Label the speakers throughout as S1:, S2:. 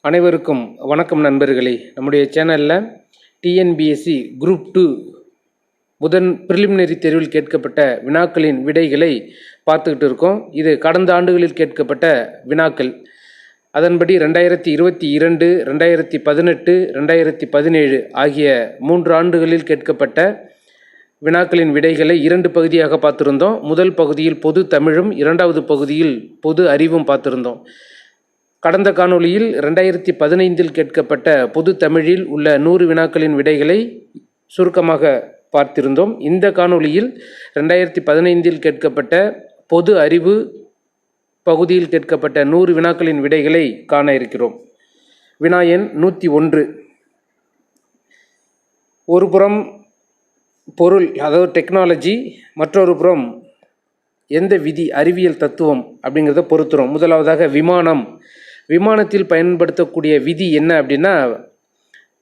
S1: அனைவருக்கும் வணக்கம் நண்பர்களே. நம்முடைய சேனலில் டிஎன்பிஎஸ்சி குரூப் 2 முதன் பிரிலிமினரி தேர்வில் கேட்கப்பட்ட வினாக்களின் விடைகளை பார்த்துக்கிட்டு இருக்கோம். இது கடந்த ஆண்டுகளில் கேட்கப்பட்ட வினாக்கள். அதன்படி 2022, 2018, 2017 ஆகிய 3 ஆண்டுகளில் கேட்கப்பட்ட வினாக்களின் விடைகளை 2 பகுதியாக பார்த்துருந்தோம். முதல் பகுதியில் பொது தமிழும், இரண்டாவது பகுதியில் பொது அறிவும் பார்த்துருந்தோம். கடந்த காணொளியில் 2015 கேட்கப்பட்ட பொது தமிழில் உள்ள 100 வினாக்களின் விடைகளை சுருக்கமாக பார்த்திருந்தோம். இந்த காணொளியில் 2015 கேட்கப்பட்ட பொது அறிவு பகுதியில் கேட்கப்பட்ட 100 வினாக்களின் விடைகளை காண இருக்கிறோம். வினா எண் 101. ஒரு புறம் பொருள், அதாவது டெக்னாலஜி, மற்றொரு புறம் எந்த விதி, அறிவியல் தத்துவம் அப்படிங்கிறத பொறுத்துறோம். முதலாவதாக விமானத்தில் பயன்படுத்தக்கூடிய விதி என்ன அப்படின்னா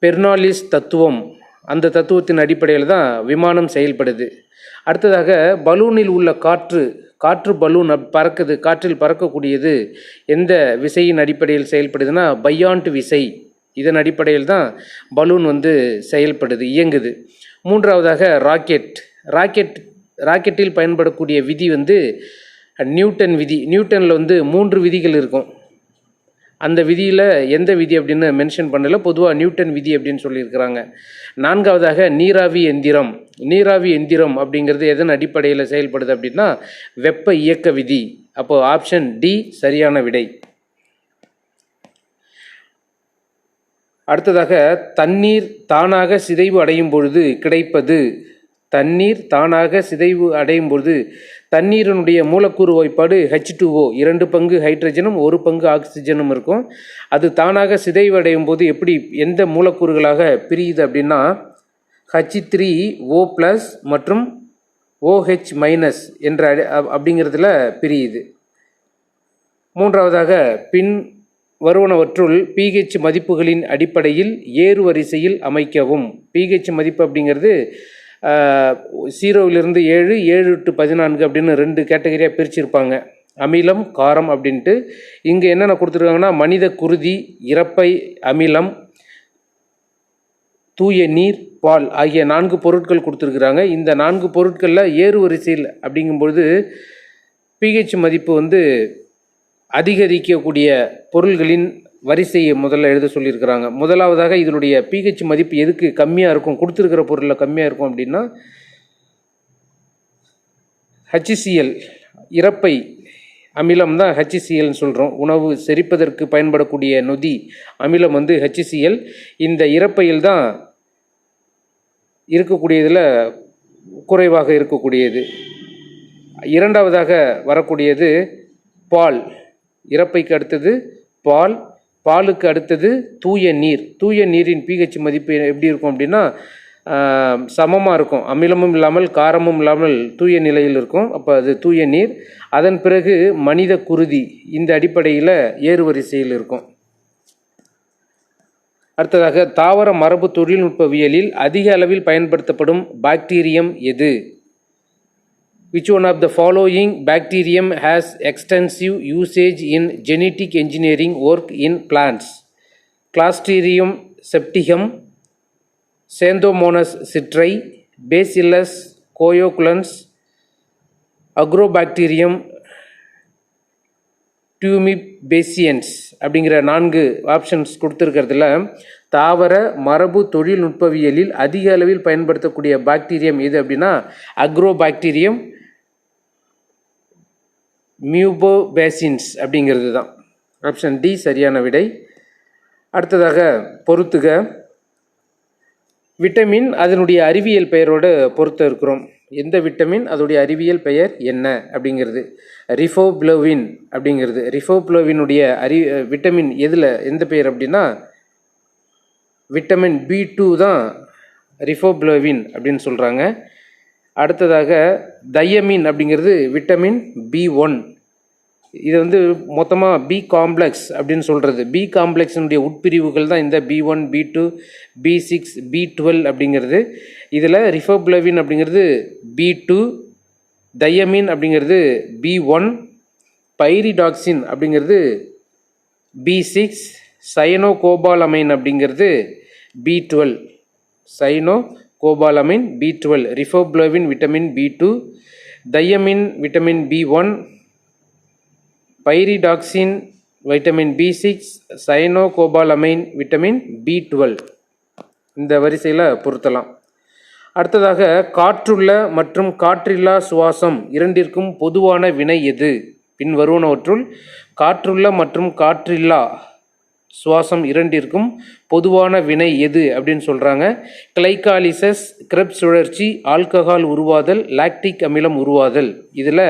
S1: பெர்னாலிஸ் தத்துவம். அந்த தத்துவத்தின் அடிப்படையில் தான் விமானம் செயல்படுது. அடுத்ததாக பலூனில் உள்ள காற்று பலூன் பறக்குது, காற்றில் பறக்கக்கூடியது எந்த விசையின் அடிப்படையில் செயல்படுதுன்னா பையாண்ட் விசை. இதன் அடிப்படையில் தான் பலூன் செயல்படுது, இயங்குது. மூன்றாவதாக ராக்கெட்டில் பயன்படக்கூடிய விதி நியூட்டன் விதி. நியூட்டனில் 3 விதிகள் இருக்கும். அந்த விதியில் எந்த விதி அப்படின்னு மென்ஷன் பண்ணல, பொதுவாக நியூட்டன் விதி அப்படின்னு சொல்லியிருக்கிறாங்க. நான்காவதாக நீராவி எந்திரம் அப்படிங்கிறது எதன் அடிப்படையில் செயல்படுது அப்படின்னா வெப்ப இயக்க விதி. அப்போ ஆப்ஷன் டி சரியான விடை. அடுத்ததாக தண்ணீர் தானாக சிதைவு அடையும் பொழுது கிடைப்பது. தண்ணீரினுடைய மூலக்கூறு வாய்ப்பாடு H2O, 2 பங்கு ஹைட்ரஜனும் 1 பங்கு ஆக்சிஜனும் இருக்கும். அது தானாக சிதைவடையும் போது எந்த மூலக்கூறுகளாக பிரியுது அப்படின்னா H3O+ மற்றும் OH- என்ற அப்படிங்கிறதுல பிரியுது. மூன்றாவதாக பின் வருவனவற்றுள் pH மதிப்புகளின் அடிப்படையில் ஏறு வரிசையில் அமைக்கவும். pH மதிப்பு அப்படிங்கிறது 0 - 7, 7 to 14 அப்படின்னு 2 கேட்டகரியாக பிரிச்சிருப்பாங்க, அமிலம், காரம் அப்படின்ட்டு. இங்கே என்னென்ன கொடுத்துருக்காங்கன்னா மனித குருதி, இறப்பை அமிலம், தூய நீர், பால் ஆகிய 4 பொருட்கள் கொடுத்துருக்குறாங்க. இந்த 4 பொருட்களில் ஏறு வரிசையில் அப்படிங்கும்பொழுது pH மதிப்பு அதிகரிக்கக்கூடிய பொருள்களின் வரிசையை முதல்ல எழுத சொல்லியிருக்கிறாங்க. முதலாவதாக இதனுடைய pH மதிப்பு எதுக்கு கம்மியாக இருக்கும், கொடுத்துருக்கிற பொருளில் கம்மியாக இருக்கும் அப்படின்னா HCl, இறப்பை அமிலம் தான் HClன்னு சொல்கிறோம். உணவு செரிப்பதற்கு பயன்படக்கூடிய நொதி அமிலம் HCl. இந்த இறப்பையில் தான் இருக்கக்கூடியதில் குறைவாக இருக்கக்கூடியது. இரண்டாவதாக வரக்கூடியது பால். இறப்பைக்கு அடுத்தது பால், பாலுக்கு அடுத்தது தூய நீர். தூய நீரின் pH மதிப்பு எப்படி இருக்கும் அப்படின்னா சமமாக இருக்கும், அமிலமும் இல்லாமல் காரமும் இல்லாமல் தூய நிலையில் இருக்கும். அப்போ அது தூய நீர். அதன் பிறகு மனித குருதி இந்த அடிப்படையில் ஏறு வரிசையில் இருக்கும். அடுத்ததாக தாவர மரபு தொழில்நுட்பவியலில் அதிக அளவில் பயன்படுத்தப்படும் பாக்டீரியம் எது? Which one of the following bacterium has extensive usage in genetic engineering work in plants? Clostridium septicum, Xanthomonas citri, Bacillus coagulant, Agrobacterium tumefaciens அப்படிங்கிற 4 ஆப்ஷன்ஸ் கொடுத்துருக்கிறதுல தாவர மரபு தொழில்நுட்பவியலில் அதிக அளவில் பயன்படுத்தக்கூடிய பாக்டீரியம் எது அப்படின்னா அக்ரோபாக்டீரியம் மியூபோபேசின்ஸ் அப்படிங்கிறது தான். ஆப்ஷன் டி சரியான விடை. அடுத்ததாக பொறுத்துக. விட்டமின் அதனுடைய அறிவியல் பெயரோடு பொறுத்த இருக்கிறோம். எந்த விட்டமின், அதோடைய அறிவியல் பெயர் என்ன அப்படிங்கிறது ரிஃபோப்ளோவின் அப்படிங்கிறது. ரிஃபோப்ளோவினுடைய விட்டமின் எந்த பெயர் அப்படின்னா விட்டமின் B2 தான் ரிஃபோப்ளோவின் அப்படின்னு சொல்கிறாங்க. அடுத்ததாக தயமின் அப்படிங்கிறது விட்டமின் B1. இது மொத்தமாக பி காம்ப்ளெக்ஸ் அப்படின்னு சொல்கிறது. பி காம்ப்ளெக்ஸினுடைய உட்பிரிவுகள் தான் இந்த B1, B2, B6, B12 அப்படிங்கிறது. இதில் ரிஃபோப்ளோவின் அப்படிங்கிறது B2, தயமின் அப்படிங்கிறது B1, பைரிடாக்சின் அப்படிங்கிறது B6, சயனோகோபாலமைன் அப்படிங்கிறது B12. Cyanocobalamin B12, riboflavin vitamin B2, thiamine vitamin B1, pyridoxine vitamin B6, cyanocobalamin vitamin B12. இந்த வரிசையில் பொருத்தலாம். அடுத்ததாக காற்றுள்ள மற்றும் காற்றில்லா சுவாசம் இரண்டிற்கும் பொதுவான வினை எது? பின் வருவனவற்றுள் காற்றுள்ள மற்றும் காற்றில்லா சுவாசம் இரண்டிற்கும் பொதுவான வினை எது அப்படின்னு சொல்கிறாங்க. கிளைகாலிசஸ், கிரெப்ஸ் சுழற்சி, ஆல்கஹால் உருவாதல், லாக்டிக் அமிலம் உருவாதல். இதில்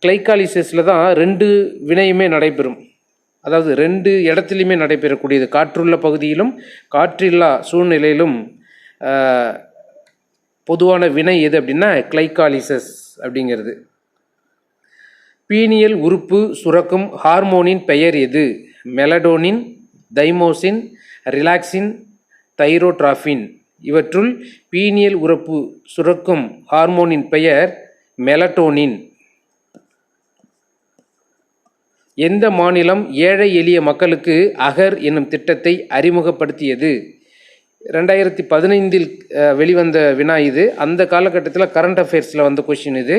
S1: கிளைகாலிசஸில் தான் 2 வினையுமே நடைபெறும். அதாவது 2 இடத்துலையுமே நடைபெறக்கூடியது. காற்றுள்ள பகுதியிலும் காற்றில்லா சூழ்நிலையிலும் பொதுவான வினை எது அப்படின்னா கிளைகாலிசஸ் அப்படிங்கிறது. பீனியல் உறுப்பு சுரக்கும் ஹார்மோனின் பெயர் எது? Melatonin, thymosin, relaxin, thyrotropin. இவற்றுள் பீனியல் உறுப்பு சுரக்கும் ஹார்மோனின் பெயர் மெலட்டோனின். எந்த மாநிலம் ஏழை எளிய மக்களுக்கு அகர் என்னும் திட்டத்தை அறிமுகப்படுத்தியது? 2015 வெளிவந்த வினா இது. அந்த காலகட்டத்தில் கரண்ட் அஃபேர்ஸில் வந்த கொஷின் இது.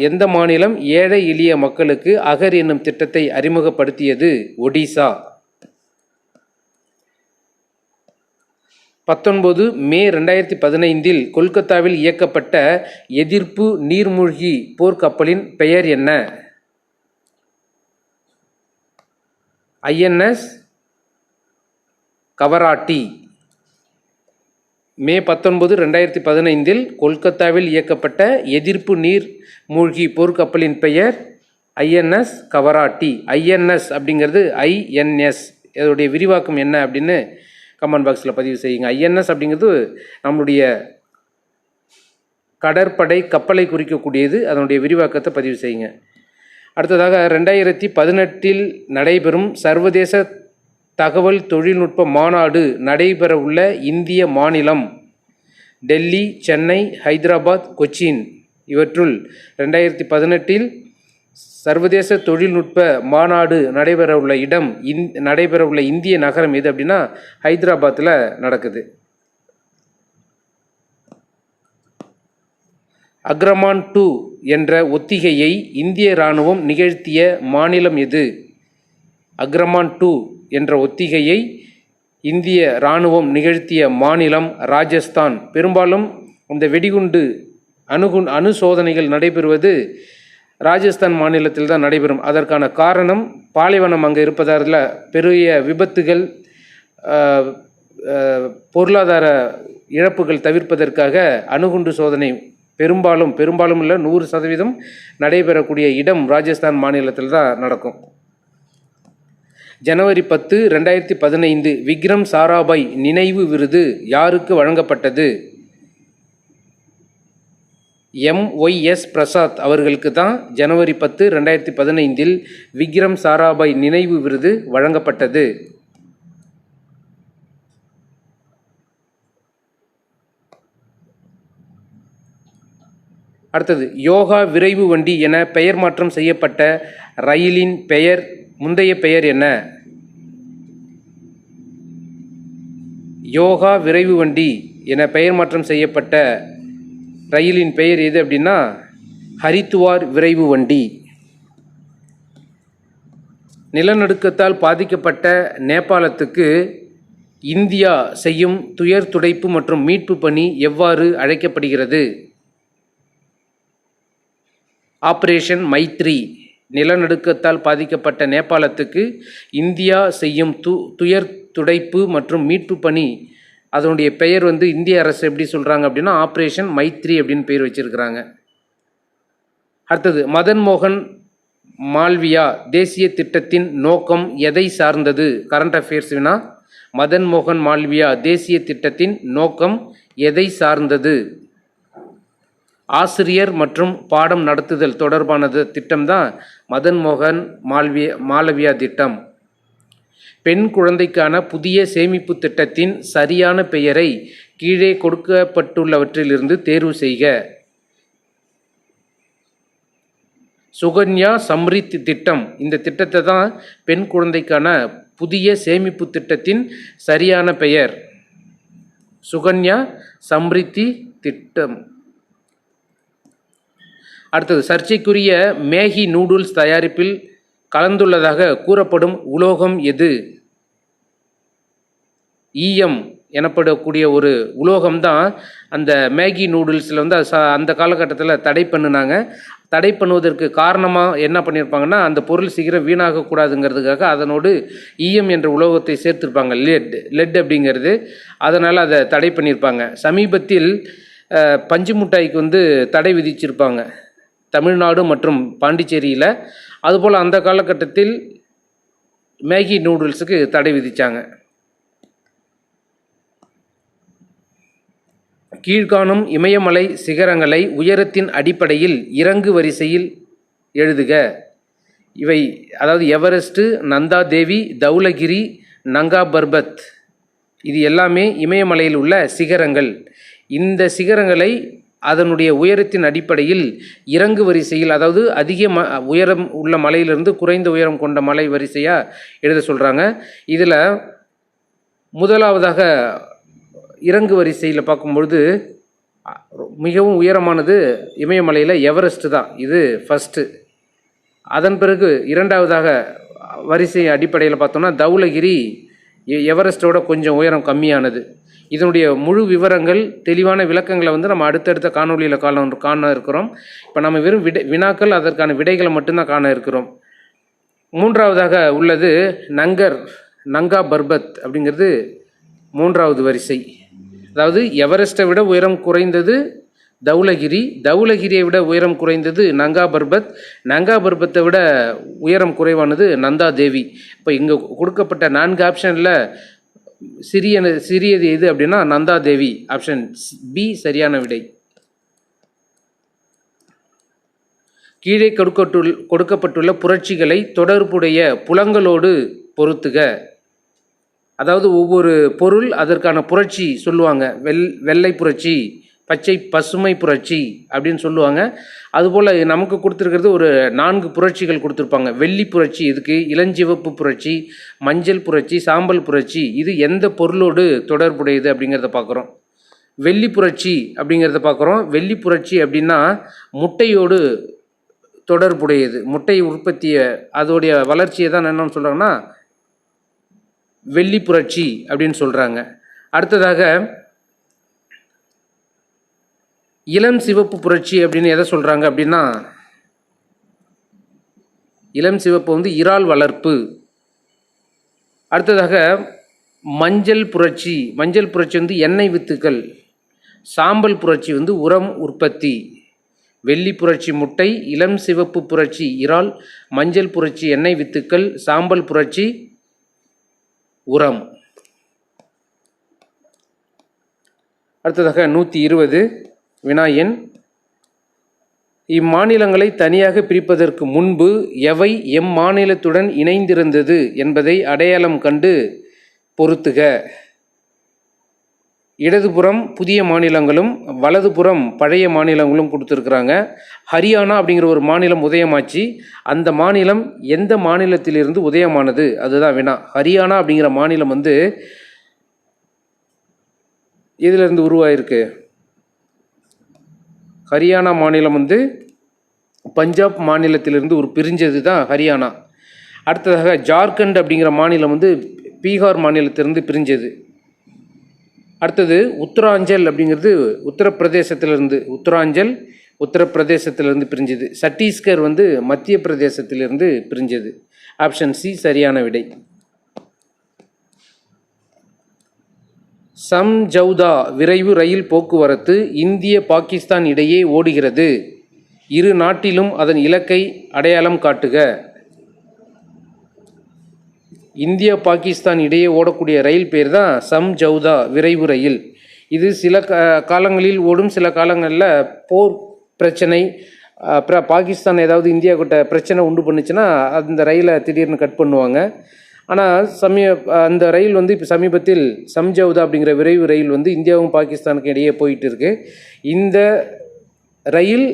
S1: எந்த மாநிலம் ஏழை எளிய மக்களுக்கு அகர் என்னும் திட்டத்தை அறிமுகப்படுத்தியது? ஒடிசா. 19 மே 2015 கொல்கத்தாவில் இயக்கப்பட்ட எதிர்ப்பு நீர்மூழ்கி போர்க்கப்பலின் பெயர் என்ன? INS கவராட்டி. மே 19, 2015 கொல்கத்தாவில் இயக்கப்பட்ட எதிர்ப்பு நீர் மூழ்கி போர்க்கப்பலின் பெயர் INS கவராட்டி. INS அப்படிங்கிறது INS. இதோடைய விரிவாக்கம் என்ன அப்படின்னு கமெண்ட் பாக்ஸில் பதிவு செய்யுங்க. INS அப்படிங்கிறது நம்மளுடைய கடற்படை கப்பலை குறிக்கக்கூடியது. அதனுடைய விரிவாக்கத்தை பதிவு செய்யுங்க. அடுத்ததாக 2018 நடைபெறும் சர்வதேச தகவல் தொழில்நுட்ப மாநாடு நடைபெற உள்ள இந்திய மாநிலம் டெல்லி, சென்னை, ஹைதராபாத், கொச்சின். இவற்றுள் 2018 சர்வதேச தொழில்நுட்ப மாநாடு நடைபெறவுள்ள நடைபெறவுள்ள இந்திய நகரம் எது அப்படின்னா ஹைதராபாத்தில் நடக்குது. அக்ரமான் 2 என்ற ஒத்திகையை இந்திய இராணுவம் நிகழ்த்திய மாநிலம் எது? அக்ரமான் 2 என்ற ஒத்திகையை இந்திய இராணுவம் நிகழ்த்திய மாநிலம் ராஜஸ்தான். பெரும்பாலும் இந்த வெடிகுண்டு அணு சோதனைகள் நடைபெறுவது ராஜஸ்தான் மாநிலத்தில் தான் நடைபெறும். அதற்கான காரணம் பாலைவனம் அங்கே இருப்பதால் பெரிய விபத்துகள், பொருளாதார இழப்புகள் தவிர்ப்பதற்காக அணுகுண்டு சோதனை பெரும்பாலும் இல்லை 100% நடைபெறக்கூடிய இடம் ராஜஸ்தான் மாநிலத்தில் தான் நடக்கும். ஜனவரி 10, 2015 விக்ரம் சாராபாய் நினைவு விருது யாருக்கு வழங்கப்பட்டது? MYS பிரசாத் அவர்களுக்கு தான் ஜனவரி 10, 2015 விக்ரம் சாராபாய் நினைவு விருது வழங்கப்பட்டது. அடுத்தது, யோகா விரைவு வண்டி என பெயர் மாற்றம் செய்யப்பட்ட ரயிலின் முந்தைய பெயர் என்ன? யோகா விரைவு வண்டி என பெயர் மாற்றம் செய்யப்பட்ட ரயிலின் பெயர் எது அப்படின்னா ஹரித்துவார் விரைவு வண்டி. நிலநடுக்கத்தால் பாதிக்கப்பட்ட நேபாளத்துக்கு இந்தியா செய்யும் துயர் துடைப்பு மற்றும் மீட்பு பணி எவ்வாறு அழைக்கப்படுகிறது? ஆபரேஷன் மைத்ரி. நிலநடுக்கத்தால் பாதிக்கப்பட்ட நேபாளத்துக்கு இந்தியா செய்யும் துயர் துடைப்பு மற்றும் மீட்பு பணி, அதனுடைய பெயர் இந்திய அரசு எப்படி சொல்கிறாங்க அப்படின்னா ஆப்ரேஷன் மைத்ரி அப்படின்னு பேர் வச்சிருக்கிறாங்க. அடுத்தது, மதன் மோகன் மால்வியா தேசிய திட்டத்தின் நோக்கம் எதை சார்ந்தது? கரண்ட் அஃபேர்ஸ் வினா. மதன் மோகன் மால்வியா தேசிய திட்டத்தின் நோக்கம் எதை சார்ந்தது? ஆசிரியர் மற்றும் பாடம் நடத்துதல் தொடர்பானது திட்டம்தான் மதன் மோகன் மாலவியா திட்டம். பெண் குழந்தைக்கான புதிய சேமிப்பு திட்டத்தின் சரியான பெயரை கீழே கொடுக்கப்பட்டுள்ளவற்றிலிருந்து தேர்வு செய்க. சுகன்யா சம்ரித் திட்டம். இந்த திட்டத்தை தான் பெண் குழந்தைக்கான புதிய சேமிப்பு திட்டத்தின் சரியான பெயர்? சுகன்யா சம்ரித்தி திட்டம். அடுத்தது, சர்ச்சைக்குரிய மேகி நூடுல்ஸ் தயாரிப்பில் கலந்துள்ளதாக கூறப்படும் உலோகம் எது? ஈயம் எனப்படக்கூடிய ஒரு உலோகம்தான் அந்த மேகி நூடுல்ஸில் வந்து அந்த காலகட்டத்தில் தடை பண்ணினாங்க. தடை பண்ணுவதற்கு காரணமாக என்ன பண்ணியிருப்பாங்கன்னா, அந்த பொருள் சீக்கிரம் வீணாகக்கூடாதுங்கிறதுக்காக அதனோடு ஈயம் என்ற உலோகத்தை சேர்த்துருப்பாங்க, லெட் அப்படிங்கிறது. அதனால் அதை தடை பண்ணியிருப்பாங்க. சமீபத்தில் பஞ்சு மிட்டாய்க்கு வந்து தடை விதிச்சிருப்பாங்க தமிழ்நாடு மற்றும் பாண்டிச்சேரியில். அதுபோல் அந்த காலகட்டத்தில் மேகி நூடுல்ஸுக்கு தடை விதித்தாங்க. கீழ்காணும் இமயமலை சிகரங்களை உயரத்தின் அடிப்படையில் இறங்கு வரிசையில் எழுதுக. இவை அதாவது எவரெஸ்ட்டு, நந்தா தேவி, தௌலகிரி, நங்கா பர்பத், இது எல்லாமே இமயமலையில் உள்ள சிகரங்கள். இந்த சிகரங்களை அதனுடைய உயரத்தின் அடிப்படையில் இறங்கு வரிசையில், அதாவது அதிக உயரம் உள்ள மலையிலிருந்து குறைந்த உயரம் கொண்ட மலை வரிசையாக எழுத சொல்கிறாங்க. இதில் முதலாவதாக இறங்கு வரிசையில் பார்க்கும்பொழுது மிகவும் உயரமானது இமயமலையில் எவரெஸ்ட்டு தான். இது ஃபஸ்ட்டு. அதன் பிறகு இரண்டாவதாக வரிசை அடிப்படையில் பார்த்தோம்னா தௌலகிரி எவரெஸ்ட்டோட கொஞ்சம் உயரம் கம்மியானது. இதனுடைய முழு விவரங்கள், தெளிவான விளக்கங்களை வந்து நம்ம அடுத்தடுத்த காணொலியில் காண இருக்கிறோம். இப்போ நம்ம வெறும் வினாக்கள், அதற்கான விடைகளை மட்டும்தான் காண இருக்கிறோம். மூன்றாவதாக உள்ளது நங்கா பர்பத் அப்படிங்கிறது மூன்றாவது வரிசை. அதாவது எவரெஸ்ட்டை விட உயரம் குறைந்தது தௌலகிரி, தௌலகிரியை விட உயரம் குறைந்தது நங்கா பர்பத்தை விட உயரம் குறைவானது நந்தா தேவி. இப்போ இங்கே கொடுக்கப்பட்ட 4 ஆப்ஷனில் சிறியது எது அப்படின்னா நந்தா தேவி. ஆப்ஷன் பி சரியான விடை. கீழே கொடுக்கப்பட்டுள்ள புரட்சிகளை தொடர்புடைய புலங்களோடு பொருத்துக. அதாவது ஒவ்வொரு பொருள் அதற்கான புரட்சி சொல்லுவாங்க. வெள்ளை புரட்சி, பசுமை புரட்சி அப்படின்னு சொல்லுவாங்க. அதுபோல் நமக்கு கொடுத்துருக்கிறது ஒரு 4 புரட்சிகள் கொடுத்துருப்பாங்க. வெள்ளி புரட்சி இதுக்கு, இளஞ்சிவப்பு புரட்சி, மஞ்சள் புரட்சி, சாம்பல் புரட்சி. இது எந்த பொருளோடு தொடர்புடையது அப்படிங்கிறத பார்க்குறோம். வெள்ளி புரட்சி அப்படிங்கிறத பார்க்குறோம். வெள்ளி புரட்சி அப்படின்னா முட்டையோடு தொடர்புடையது. முட்டை உற்பத்தியை, அதோடைய வளர்ச்சியை தான் என்னன்னு சொல்கிறாங்கன்னா வெள்ளி புரட்சி அப்படின்னு சொல்கிறாங்க. அடுத்ததாக இளம் சிவப்பு புரட்சி அப்படின்னு எதை சொல்கிறாங்க அப்படின்னா, இளம் சிவப்பு வந்து இறால் வளர்ப்பு. அடுத்ததாக மஞ்சள் புரட்சி வந்து எண்ணெய் வித்துக்கள். சாம்பல் புரட்சி வந்து உரம் உற்பத்தி. வெள்ளி புரட்சி முட்டை, இளம் சிவப்பு புரட்சி இறால், மஞ்சள் புரட்சி எண்ணெய் வித்துக்கள், சாம்பல் புரட்சி உரம். அடுத்ததாக 120 வினா எண். இம்மாநிலங்களை தனியாக பிரிப்பதற்கு முன்பு எவை எம்மாநிலத்துடன் இணைந்திருந்தது என்பதை அடையாளம் கண்டு பொருத்துக. இடதுபுறம் புதிய மாநிலங்களும் வலதுபுறம் பழைய மாநிலங்களும் கொடுத்துருக்குறாங்க. ஹரியானா அப்படிங்கிற ஒரு மாநிலம் உதயமாச்சு. அந்த மாநிலம் எந்த மாநிலத்திலிருந்து உதயமானது, அதுதான் வினா. ஹரியானா அப்படிங்கிற மாநிலம் வந்து எதிலிருந்து உருவாயிருக்கு? ஹரியானா மாநிலம் வந்து பஞ்சாப் மாநிலத்திலிருந்து பிரிஞ்சது தான் ஹரியானா. அடுத்ததாக ஜார்க்கண்ட் அப்படிங்கிற மாநிலம் வந்து பீகார் மாநிலத்திலிருந்து பிரிஞ்சது. அடுத்தது உத்தராஞ்சல் அப்படிங்கிறது உத்தரப்பிரதேசத்திலிருந்து பிரிஞ்சது. சத்தீஸ்கர் வந்து மத்திய பிரதேசத்திலிருந்து பிரிஞ்சது. ஆப்ஷன் சி சரியான விடை. சம்ஜௌதா விரைவு ரயில் போக்குவரத்து இந்திய பாகிஸ்தான் இடையே ஓடுகிறது. இரு நாட்டிலும் அதன் இலக்கை அடையாளம் காட்டுக. இந்தியா பாகிஸ்தான் இடையே ஓடக்கூடிய ரயில் பேர் தான் சம்ஜௌதா விரைவு ரயில். இது சில காலங்களில் ஓடும், சில காலங்களில் போர் பிரச்சனை, அப்புறம் பாகிஸ்தான் ஏதாவது இந்தியா கிட்ட பிரச்சனை உண்டு பண்ணுச்சுன்னா அந்த ரயிலை திடீர்னு கட் பண்ணுவாங்க. ஆனால் அந்த ரயில் வந்து இப்போ சமீபத்தில் சம்ஜௌதா அப்படிங்கிற விரைவு ரயில் வந்து இந்தியாவும் பாகிஸ்தானுக்கு இடையே போயிட்டு இருக்கு. இந்த ரயில்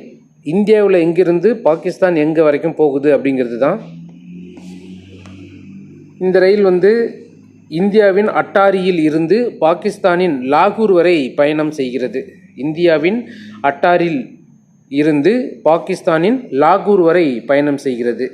S1: இந்தியாவில் எங்கிருந்து பாகிஸ்தான் எங்கே வரைக்கும் போகுது அப்படிங்கிறது தான். இந்த ரயில் வந்து இந்தியாவின் அட்டாரியில் இருந்து பாகிஸ்தானின் லாகூர் வரை பயணம் செய்கிறது. இந்தியாவின் அட்டாரில் இருந்து பாகிஸ்தானின் லாகூர் வரை பயணம் செய்கிறது.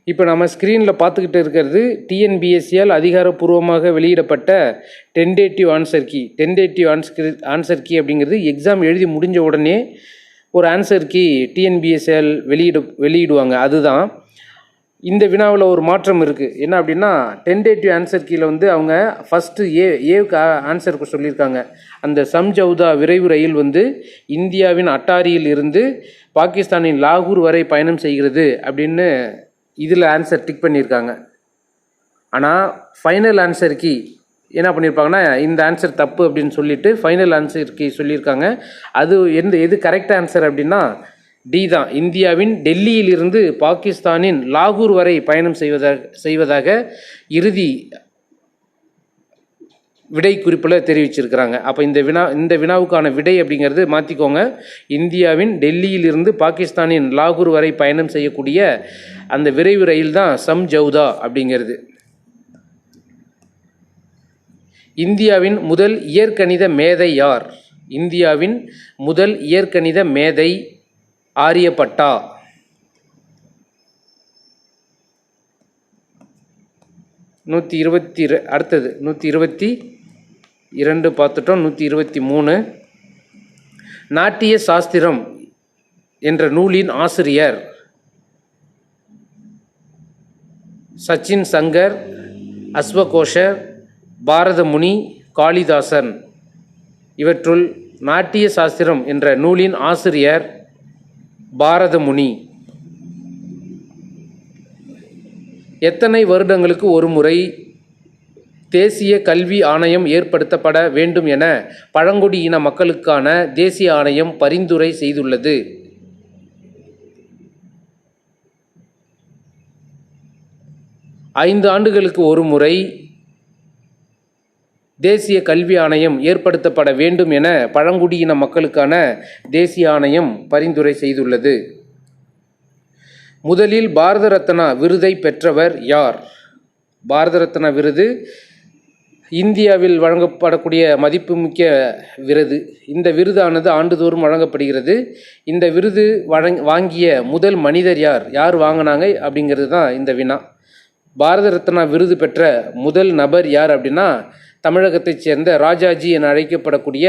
S1: இப்போ நம்ம ஸ்க்ரீனில் பார்த்துக்கிட்டு இருக்கிறது டிஎன்பிஎஸ்சியால் அதிகாரப்பூர்வமாக வெளியிடப்பட்ட tentative answer key. Tentative answer key அப்படிங்கிறது எக்ஸாம் எழுதி முடிஞ்ச உடனே ஒரு ஆன்சர் கீ டிஎன்பிஎஸ்சியால் வெளியிடுவாங்க. அதுதான் இந்த வினாவில் ஒரு மாற்றம் இருக்குது. என்ன அப்படின்னா, டென்டேட்டிவ் ஆன்சர் கீழே வந்து அவங்க ஃபஸ்ட்டு ஏவுக்கு ஆன்சருக்கு சொல்லியிருக்காங்க. அந்த சம்ஜவுதா விரைவு ரயில் வந்து இந்தியாவின் அட்டாரியில் இருந்து பாகிஸ்தானின் லாகூர் வரை பயணம் செய்கிறது அப்படின்னு இதில் ஆன்சர் டிக் பண்ணியிருக்காங்க. ஆனால் ஃபைனல் ஆன்சர் கீ என்ன பண்ணியிருப்பாங்கன்னா, இந்த ஆன்சர் தப்பு அப்படின்னு சொல்லிட்டு ஃபைனல் ஆன்சர் கீ சொல்லியிருக்காங்க. அது எது கரெக்ட் ஆன்சர் அப்படின்னா டி தான். இந்தியாவின் டெல்லியிலிருந்து பாகிஸ்தானின் லாகூர் வரை பயணம் செய்வதாக இறுதி விடை குறிப்பில் தெரிவிச்சிருக்கிறாங்க. அப்போ இந்த வினாவுக்கான விடை அப்படிங்கிறது மாற்றிக்கோங்க. இந்தியாவின் டெல்லியிலிருந்து பாகிஸ்தானின் லாகூர் வரை பயணம் செய்யக்கூடிய அந்த விரைவு ரயில் தான் சம்ஜவுதா அப்படிங்கிறது. இந்தியாவின் முதல் இயற்கணித மேதை யார்? இந்தியாவின் முதல் இயற்கணித மேதை ஆரியப்பட்டா. அடுத்தது 122 பார்த்துட்டோம். 123 நாட்டிய சாஸ்திரம் என்ற நூலின் ஆசிரியர் சச்சின் சங்கர், அஸ்வகோஷர், பாரதமுனி, காளிதாசன். இவற்றுள் நாட்டிய சாஸ்திரம் என்ற நூலின் ஆசிரியர் பாரதமுனி. எத்தனை வருடங்களுக்கு ஒரு முறை தேசிய கல்வி ஆணையம் ஏற்படுத்தப்பட வேண்டும் என பழங்குடியின மக்களுக்கான தேசிய ஆணையம் பரிந்துரை செய்துள்ளது? 5 ஆண்டுகளுக்கு ஒரு முறை தேசிய கல்வி ஆணையம் ஏற்படுத்தப்பட வேண்டும் என பழங்குடியின மக்களுக்கான தேசிய ஆணையம் பரிந்துரை செய்துள்ளது. முதலில் பாரத ரத்னா விருதை பெற்றவர் யார்? பாரத ரத்னா விருது இந்தியாவில் வழங்கப்படக்கூடிய மதிப்புமிக்க விருது. இந்த விருதானது ஆண்டுதோறும் வழங்கப்படுகிறது. இந்த விருது வாங்கிய முதல் மனிதர் யார் வாங்கினாங்க அப்படிங்கிறது தான் இந்த வினா. பாரத ரத்னா விருது பெற்ற முதல் நபர் யார் அப்படின்னா, தமிழகத்தைச் சேர்ந்த ராஜாஜி என அழைக்கப்படக்கூடிய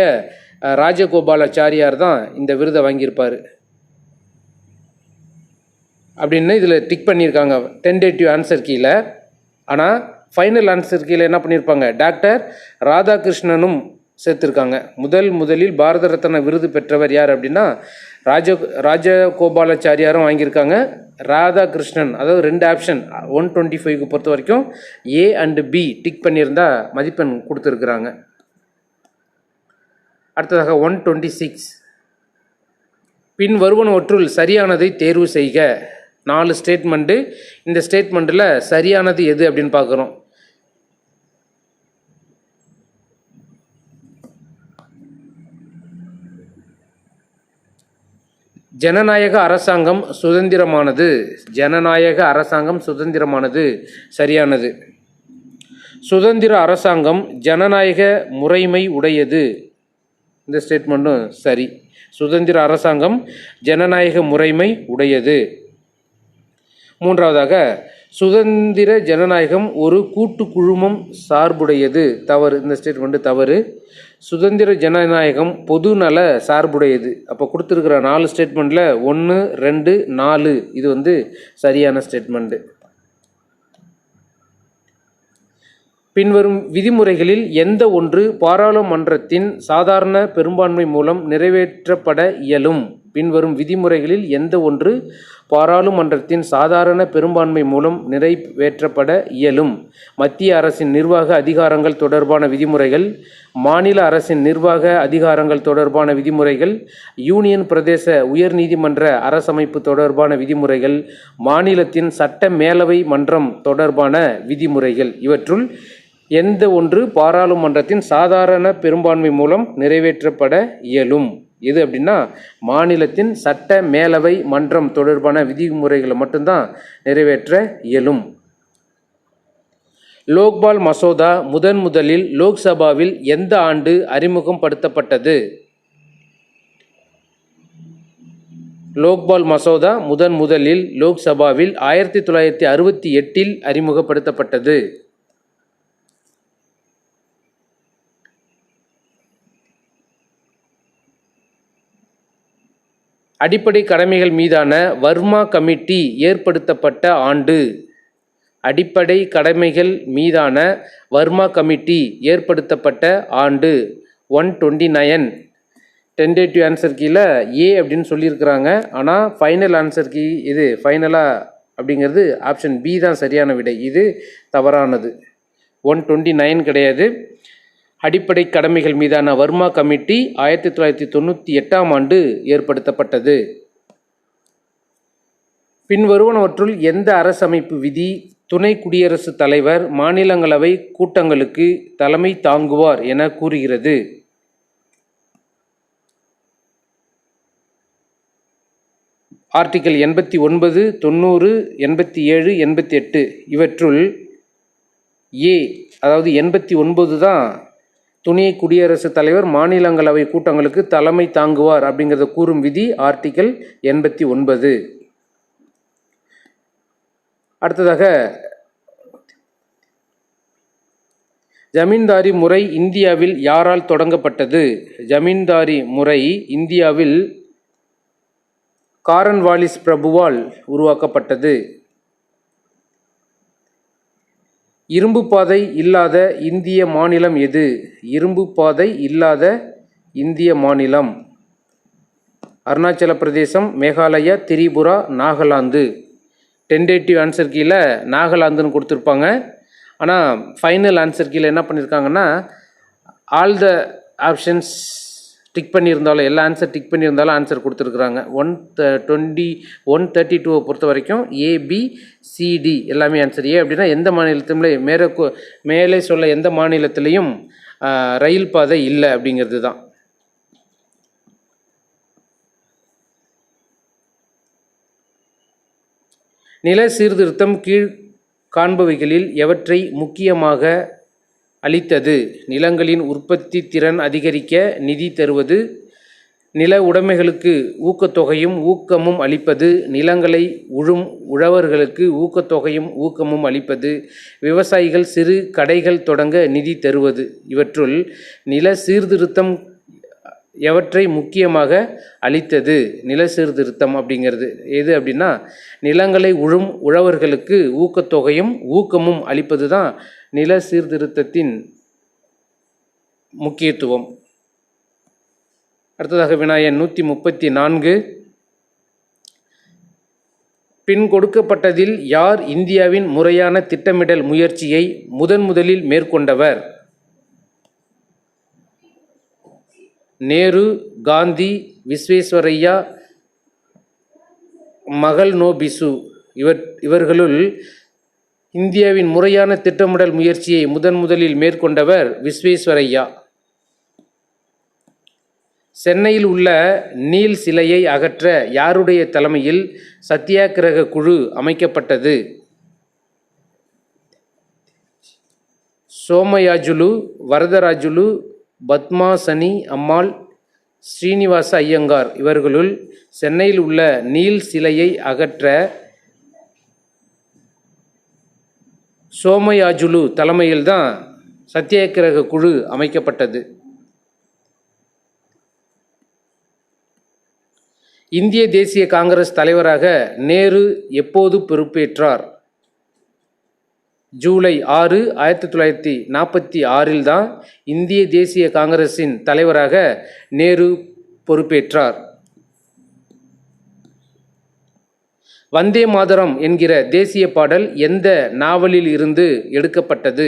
S1: ராஜகோபாலாச்சாரியார் தான் இந்த விருதை வாங்கியிருப்பார் அப்படின்னு இதில் டிக் பண்ணியிருக்காங்க டென்டேட்டிவ் ஆன்சர் கீழே. ஆனால் ஃபைனல் ஆன்சர் கீழே என்ன பண்ணியிருப்பாங்க, டாக்டர் ராதாகிருஷ்ணனும் சேர்த்துருக்காங்க. முதலில் பாரத ரத்னா விருது பெற்றவர் யார் அப்படின்னா ராஜகோபாலாச்சாரியாரும் வாங்கியிருக்காங்க, ராதாகிருஷ்ணன். அதாவது 2 ஆப்ஷன் 125க்கு பொறுத்த வரைக்கும் ஏ அண்டு பி டிக் பண்ணியிருந்தா மதிப்பெண் கொடுத்துருக்குறாங்க. அடுத்ததாக 126 பின் வருவனவற்றுள் சரியானதை தேர்வு செய்க. 4 ஸ்டேட்மெண்ட்டு. இந்த ஸ்டேட்மெண்ட்டில் சரியானது எது அப்படின்னு பார்க்குறோம். ஜனநாயக அரசாங்கம் சுதந்திரமானது. ஜனநாயக அரசாங்கம் சுதந்திரமானது சரியானது. சுதந்திர அரசாங்கம் ஜனநாயக முறைமை உடையது. இந்த ஸ்டேட்மெண்ட்டும் சரி. சுதந்திர அரசாங்கம் ஜனநாயக முறைமை உடையது. மூன்றாவதாக சுதந்திர ஜனநாயகம் ஒரு கூட்டு குழுமம் சார்புடையது. தவறு. இந்த ஸ்டேட்மெண்ட்டு தவறு. சுதந்திர ஜனநாயகம் பொது நல சார்புடையது. அப்போ கொடுத்துருக்கிற 4 ஸ்டேட்மெண்ட்டில் 1, 2, 4 இது சரியான ஸ்டேட்மெண்ட்டு. பின்வரும் விதிமுறைகளில் எந்த ஒன்று பாராளுமன்றத்தின் சாதாரண பெரும்பான்மை மூலம் நிறைவேற்றப்பட இயலும்? பின்வரும் விதிமுறைகளில் எந்த ஒன்று பாராளுமன்றத்தின் சாதாரண பெரும்பான்மை மூலம் நிறைவேற்றப்பட இயலும். மத்திய அரசின் நிர்வாக அதிகாரங்கள் தொடர்பான விதிமுறைகள், மாநில அரசின் நிர்வாக அதிகாரங்கள் தொடர்பான விதிமுறைகள், யூனியன் பிரதேச உயர்நீதிமன்ற அரசமைப்பு தொடர்பான விதிமுறைகள், மாநிலத்தின் சட்ட மேலவை மன்றம் தொடர்பான விதிமுறைகள் இவற்றுள் எந்த ஒன்று பாராளுமன்றத்தின் சாதாரண பெரும்பான்மை மூலம் நிறைவேற்றப்பட இயலும்? எது அப்படின்னா மாநிலத்தின் சட்ட மேலவை மன்றம் தொடர்பான விதிமுறைகளை மட்டும்தான் நிறைவேற்ற இயலும். லோக்பால் மசோதா முதலில் லோக்சபாவில் எந்த ஆண்டு அறிமுகப்படுத்தப்பட்டது? லோக்பால் மசோதா முதலில் லோக்சபாவில் 1968 அறிமுகப்படுத்தப்பட்டது. அடிப்படை கடமைகள் மீதான வர்மா கமிட்டி ஏற்படுத்தப்பட்ட ஆண்டு? அடிப்படை கடமைகள் மீதான வர்மா கமிட்டி ஏற்படுத்தப்பட்ட ஆண்டு 129. டென்டேட்டிவ் ஆன்சர் கீழே ஏ அப்படின்னு சொல்லியிருக்கிறாங்க. ஆனால் ஃபைனல் ஆன்சர் கீ இது ஃபைனலாக அப்படிங்கிறது ஆப்ஷன் பி தான் சரியான விடை. இது தவறானது. 129 கிடையாது. அடிப்படை கடமைகள் மீதான வர்மா கமிட்டி 1998 ஆண்டு ஏற்படுத்தப்பட்டது. பின்வருவனவற்றுள் எந்த அரசமைப்பு விதி துணை குடியரசுத் தலைவர் மாநிலங்களவை கூட்டங்களுக்கு தலைமை தாங்குவார் என கூறுகிறது? ஆர்டிகிள் 89, 90, 87, 88 இவற்றுள் ஏ அதாவது 89 தான் துணை குடியரசுத் தலைவர் மாநிலங்களவை கூட்டங்களுக்கு தலைமை தாங்குவார் அப்படிங்கிறத கூறும் விதி ஆர்டிகிள் 89. அடுத்ததாக ஜமீன்தாரி முறை இந்தியாவில் யாரால் தொடங்கப்பட்டது? ஜமீன்தாரி முறை இந்தியாவில் காரன்வாலிஸ் பிரபுவால் உருவாக்கப்பட்டது. இரும்பு பாதை இல்லாத இந்திய மாநிலம் எது? இரும்பு பாதை இல்லாத இந்திய மாநிலம் அருணாச்சல பிரதேசம், மேகாலயா, திரிபுரா, நாகாலாந்து. டென்டேட்டிவ் ஆன்சர் கீழே நாகாலாந்துன்னு கொடுத்துருப்பாங்க. ஆனால் ஃபைனல் ஆன்சர் கீழே என்ன பண்ணியிருக்காங்கன்னா ஆல் த ஆப்ஷன்ஸ் டிக் பண்ணியிருந்தாலும் எல்லா ஆன்சர் டிக் பண்ணியிருந்தாலும் ஆன்சர் கொடுத்துருக்குறாங்க. 132 பொறுத்த வரைக்கும் ஏபிசிடி எல்லாமே ஆன்சர். ஏ அப்படின்னா எந்த மாநிலத்திலும் மேலே சொல்ல எந்த மாநிலத்திலையும் ரயில் பாதை இல்லை அப்படிங்கிறது தான். நில சீர்திருத்தம் கீழ் காண்பவைகளில் எவற்றை முக்கியமாக அளித்தது? நிலங்களின் உற்பத்தி திறன் அதிகரிக்க நிதி தருவது, நில உடைமைகளுக்கு ஊக்கத்தொகையும் ஊக்கமும் அளிப்பது, நிலங்களை உழவர்களுக்கு ஊக்கத்தொகையும் ஊக்கமும் அளிப்பது, விவசாயிகள் சிறு கடைகள் தொடங்க நிதி தருவது. இவற்றுள் நில சீர்திருத்தம் எவற்றை முக்கியமாக அளித்தது? நில சீர்திருத்தம் அப்படிங்கிறது எது அப்படின்னா நிலங்களை உழவர்களுக்கு ஊக்கத்தொகையும் ஊக்கமும் அளிப்பது தான் நில சீர்திருத்தத்தின் முக்கியத்துவம். அடுத்ததாக வினாயன் 134. பின் கொடுக்கப்பட்டதில் யார் இந்தியாவின் முறையான திட்டமிடல் முயற்சியை முதலில் மேற்கொண்டவர்? நேரு, காந்தி, விஸ்வேஸ்வரையா, மகல்நோபிசு. இவர்களுள் இந்தியாவின் முறையான திட்டமிடல் முயற்சியை முதலில் மேற்கொண்டவர் விஸ்வேஸ்வரையா. சென்னையில் உள்ள நீல் சிலையை அகற்ற யாருடைய தலைமையில் சத்தியாகிரக குழு அமைக்கப்பட்டது? சோமயாஜுலு, வரதராஜுலு, பத்மாசனி அம்மாள், ஸ்ரீனிவாச ஐயங்கார். இவர்களுள் சென்னையில் உள்ள நீல் சிலையை அகற்ற சோமயாஜுலு தலைமையில்தான் சத்தியாகிரக குழு அமைக்கப்பட்டது. இந்திய தேசிய காங்கிரஸ் தலைவராக நேரு எப்போது பொறுப்பேற்றார்? ஜூலை 6, 1946 தான் இந்திய தேசிய காங்கிரஸின் தலைவராக நேரு பொறுப்பேற்றார். வந்தே மாதரம் என்கிற தேசிய பாடல் எந்த நாவலில் இருந்து எடுக்கப்பட்டது?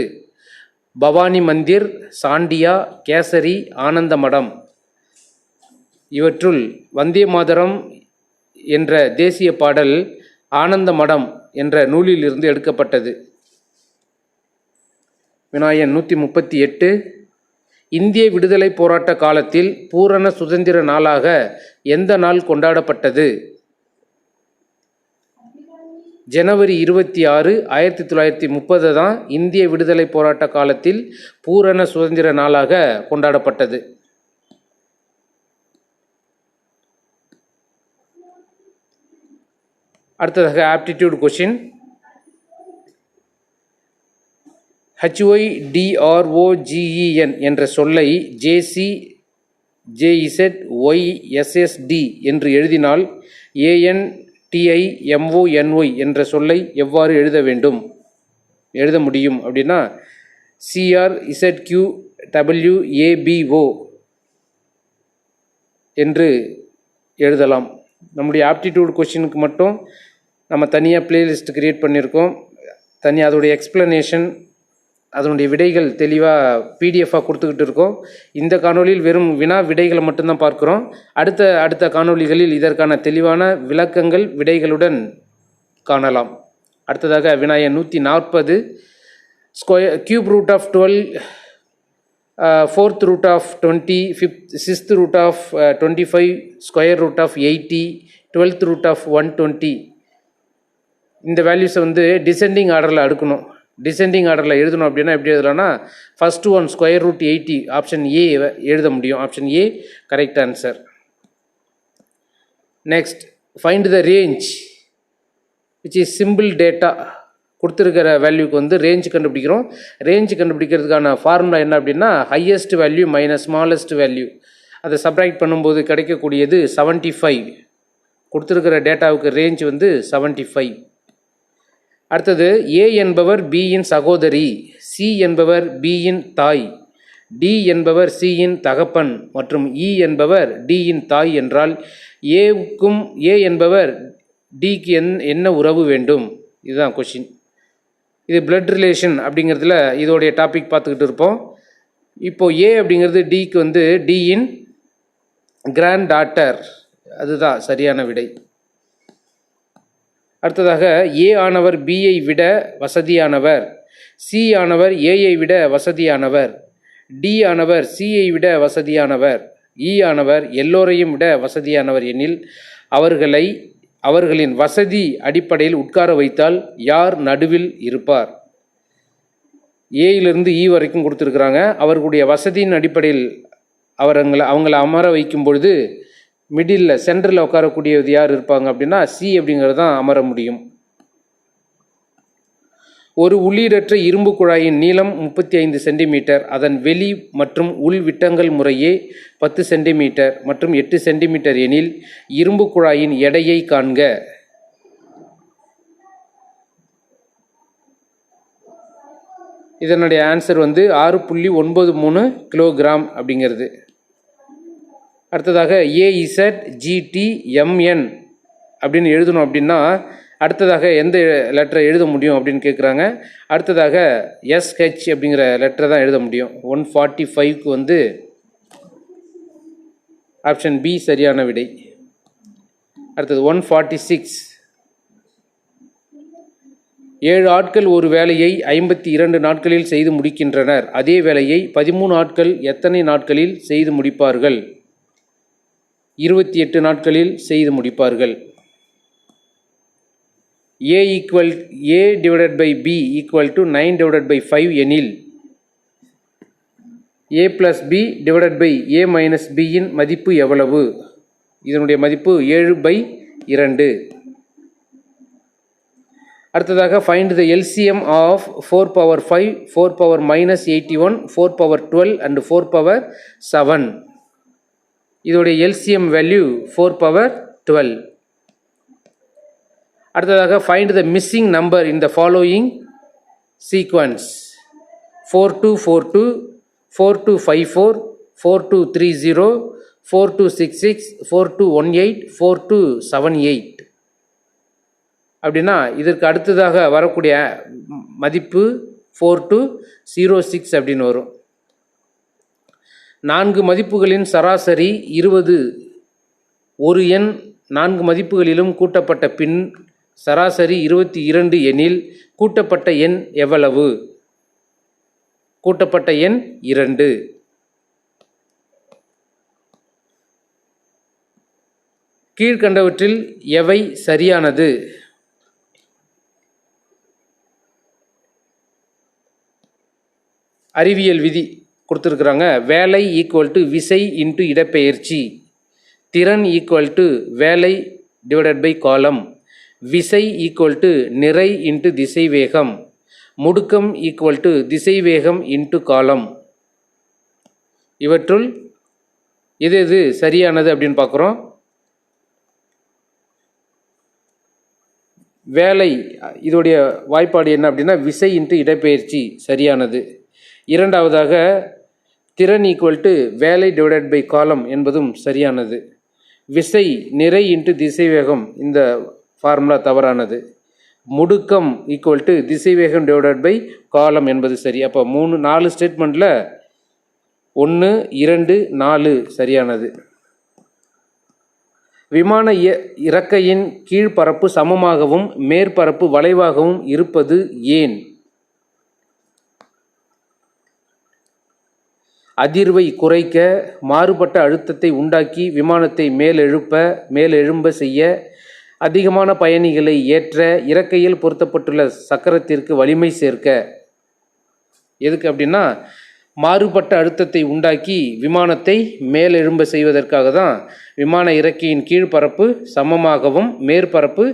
S1: பவானி மந்திர், சாண்டியா, கேசரி, ஆனந்த மடம். இவற்றுள் வந்தே மாதரம் என்ற தேசிய பாடல் ஆனந்த மடம் என்ற நூலில் இருந்து எடுக்கப்பட்டது. வினாயன் 138. இந்திய விடுதலை போராட்ட காலத்தில் பூரண சுதந்திர நாளாக எந்த நாள் கொண்டாடப்பட்டது? ஜனவரி 26, 1930 தான் இந்திய விடுதலை போராட்ட காலத்தில் பூரண சுதந்திர நாளாக கொண்டாடப்பட்டது. அடுத்ததாக ஆப்டிடியூட் கொஷின். HYDROGEN என்ற சொல்லை JC JZ YSSD என்று எழுதினால் ANTIMONY என்ற சொல்லை எவ்வாறு எழுத முடியும் அப்படின்னா CRZQWABO என்று எழுதலாம். நம்முடைய ஆப்டிடியூட் கொஷினுக்கு மட்டும் நம்ம தனியாக பிளேலிஸ்ட் கிரியேட் பண்ணியிருக்கோம். தனியாக அதோடைய எக்ஸ்ப்ளனேஷன், அதனுடைய விடைகள் தெளிவாக பிடிஎஃபாக கொடுத்துக்கிட்டு இருக்கோம். இந்த காணொலியில் வெறும் வினா விடைகளை மட்டும்தான் பார்க்குறோம். அடுத்த காணொலிகளில் இதற்கான தெளிவான விளக்கங்கள் விடைகளுடன் காணலாம். அடுத்ததாக வினாயன் 140. Cube root of 12, 4th root of 20, 6th root of 25, square root of 80, 12th root of 120. இந்த வேல்யூஸை டிசெண்டிங் ஆர்டரில் அடுக்கணும். டிசெண்டிங் ஆர்டரில் எழுதணும் அப்படின்னா எப்படி எழுதலாம்னா, first one square root 80 option A எழுத முடியும். Option A correct answer. Next, find the range which is simple data. கொடுத்துருக்கிற வேல்யூக்கு ரேஞ்ச் கண்டுபிடிக்கிறோம். ரேஞ்ச் கண்டுபிடிக்கிறதுக்கான ஃபார்முலா என்ன அப்படின்னா highest value minus smallest value. அதை சப்ராக்ட் பண்ணும்போது கிடைக்கக்கூடியது 75. கொடுத்துருக்கிற டேட்டாவுக்கு ரேஞ்ச் 75. அடுத்தது, ஏ என்பவர் பியின் சகோதரி, சி என்பவர் பியின் தாய், டி என்பவர் சியின் தகப்பன் மற்றும் இ என்பவர் டியின் தாய் என்றால் ஏவுக்கும் ஏ என்பவர் டிக்கு என்ன உறவு வேண்டும்? இதுதான் கொஷின். இது பிளட் ரிலேஷன் அப்படிங்கிறதுல இதோடைய டாபிக் பார்த்துக்கிட்டு இருப்போம். இப்போது ஏ அப்படிங்கிறது டிக்கு டியின் கிராண்ட் டாட்டர். அதுதான் சரியான விடை. அடுத்ததாக, ஏ ஆனவர் பியை விட வசதியானவர், சி ஆனவர் ஏயை விட வசதியானவர், டி ஆனவர் சியை விட வசதியானவர், இ ஆனவர் எல்லோரையும் விட வசதியானவர் எனில் அவர்களின் வசதி அடிப்படையில் உட்கார வைத்தால் யார் நடுவில் இருப்பார்? ஏயிலிருந்து இ வரைக்கும் கொடுத்துருக்குறாங்க. அவர்களுடைய வசதியின் அடிப்படையில் அவங்கள அமர வைக்கும் பொழுது மிடில் சென்டரில் உட்காரக்கூடியது யார் இருப்பாங்க அப்படின்னா சி அப்படிங்கிறது தான் அமர முடியும். ஒரு உள்ளீடற்ற இரும்பு குழாயின் நீளம் 35 சென்டிமீட்டர், அதன் வெளி மற்றும் உள் விட்டங்கள் முறையே 10 சென்டிமீட்டர் மற்றும் 8 சென்டிமீட்டர் எனில் இரும்பு குழாயின் எடையை காண்க. இதனுடைய ஆன்சர் 6.93 கிலோகிராம் அப்படிங்கிறது. அடுத்ததாக, AZGTMN அப்படின்னு எழுதணும் அப்படின்னா அடுத்ததாக எந்த லெட்டரை எழுத முடியும் அப்படின்னு கேட்குறாங்க. அடுத்ததாக SH அப்படிங்கிற லெட்டரை தான் எழுத முடியும். 145க்கு ஆப்ஷன் பி சரியான விடை. அடுத்தது 146. 7 ஆட்கள் ஒரு வேலையை 52 நாட்களில் செய்து முடிக்கின்றனர். அதே வேலையை 13 ஆட்கள் எத்தனை நாட்களில் செய்து முடிப்பார்கள்? 28 நாட்களில் செய்து முடிப்பார்கள். A divided by B equal to 9/5 எனில் A plus B divided by A minus B இன் மதிப்பு எவ்வளவு? இதனுடைய மதிப்பு 7/2. அடுத்ததாக, find the LCM of 4 power 5, 4 power minus 81, 4 power 12 and 4 power 7. இதோடைய LCM வேல்யூ 4 power 12. அடுத்ததாக, find the missing number in the following sequence: 4242, 4254, 4230, 4266, 4218, 4278. அப்படின்னா இதற்கு அடுத்ததாக வரக்கூடிய மதிப்பு 4206 அப்படின்னு வரும். 4 மதிப்புகளின் சராசரி 20. ஒரு எண் 4 மதிப்புகளிலும் கூட்டப்பட்ட பின் சராசரி 22 எனில் கூட்டப்பட்ட எண் எவ்வளவு? கூட்டப்பட்ட எண் 2. கீழ்கண்டவற்றில் எவை சரியானது? அறிவியல் விதி கொடுத்துருக்குறாங்க. வேலை ஈக்குவல் டு விசை இன்ட்டு இடப்பெயர்ச்சி, திறன் ஈக்குவல் டு வேலை டிவைடட் பை காலம், விசை ஈக்குவல் டு நிறை இன்ட்டு திசைவேகம், முடுக்கம் ஈக்குவல் டு திசைவேகம் இன்ட்டு காலம். இவற்றுள் எது எது சரியானது அப்படின்னு பார்க்குறோம். வேலை இதோடைய வாய்ப்பாடு என்ன அப்படின்னா விசை இன்ட்டு இடப்பெயர்ச்சி சரியானது. இரண்டாவதாக திறன் ஈக்குவல் டு வேலை டிவைடட் பை காலம் என்பதும் சரியானது. விசை நிறை இன்ட்டு திசைவேகம் இந்த ஃபார்முலா தவறானது. முடுக்கம் ஈக்குவல் டு திசைவேகம் டிவைடட் பை காலம் என்பது சரி. அப்போ 4 ஸ்டேட்மெண்ட்டில் 1, 2, 4 சரியானது. விமான இறக்கையின் கீழ்ப்பரப்பு சமமாகவும் மேற்பரப்பு வளைவாகவும் இருப்பது ஏன்? அதிர்வை குறைக்க, மாறுபட்ட அழுத்தத்தை உண்டாக்கி விமானத்தை மேலெழும்ப செய்ய, அதிகமான பயணிகளை ஏற்ற, இறக்கையில் பொருத்தப்பட்டுள்ள சக்கரத்திற்கு வலிமை சேர்க்க. எதுக்கு அப்படின்னா மாறுபட்ட அழுத்தத்தை உண்டாக்கி விமானத்தை மேலெழும்ப செய்வதற்காக தான் விமான இறக்கையின் கீழ்ப்பரப்பு சமமாகவும் மேற்பரப்பு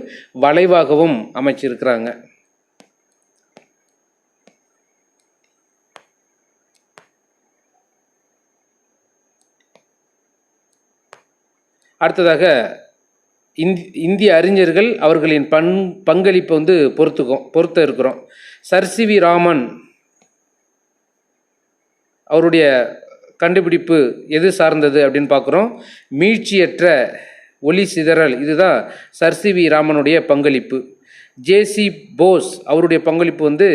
S1: வளைவாகவும் அமைச்சிருக்கிறாங்க. அடுத்ததாக இந்திய அறிஞர்கள் அவர்களின் பங்களிப்பை பொறுத்த இருக்கிறோம். சர் சி வி ராமன் அவருடைய கண்டுபிடிப்பு எது சார்ந்தது அப்படின்னு பார்க்குறோம். மீட்சியற்ற ஒளி சிதறல், இதுதான் சர் சி வி ராமனுடைய பங்களிப்பு. ஜேசி போஸ் அவருடைய பங்களிப்பு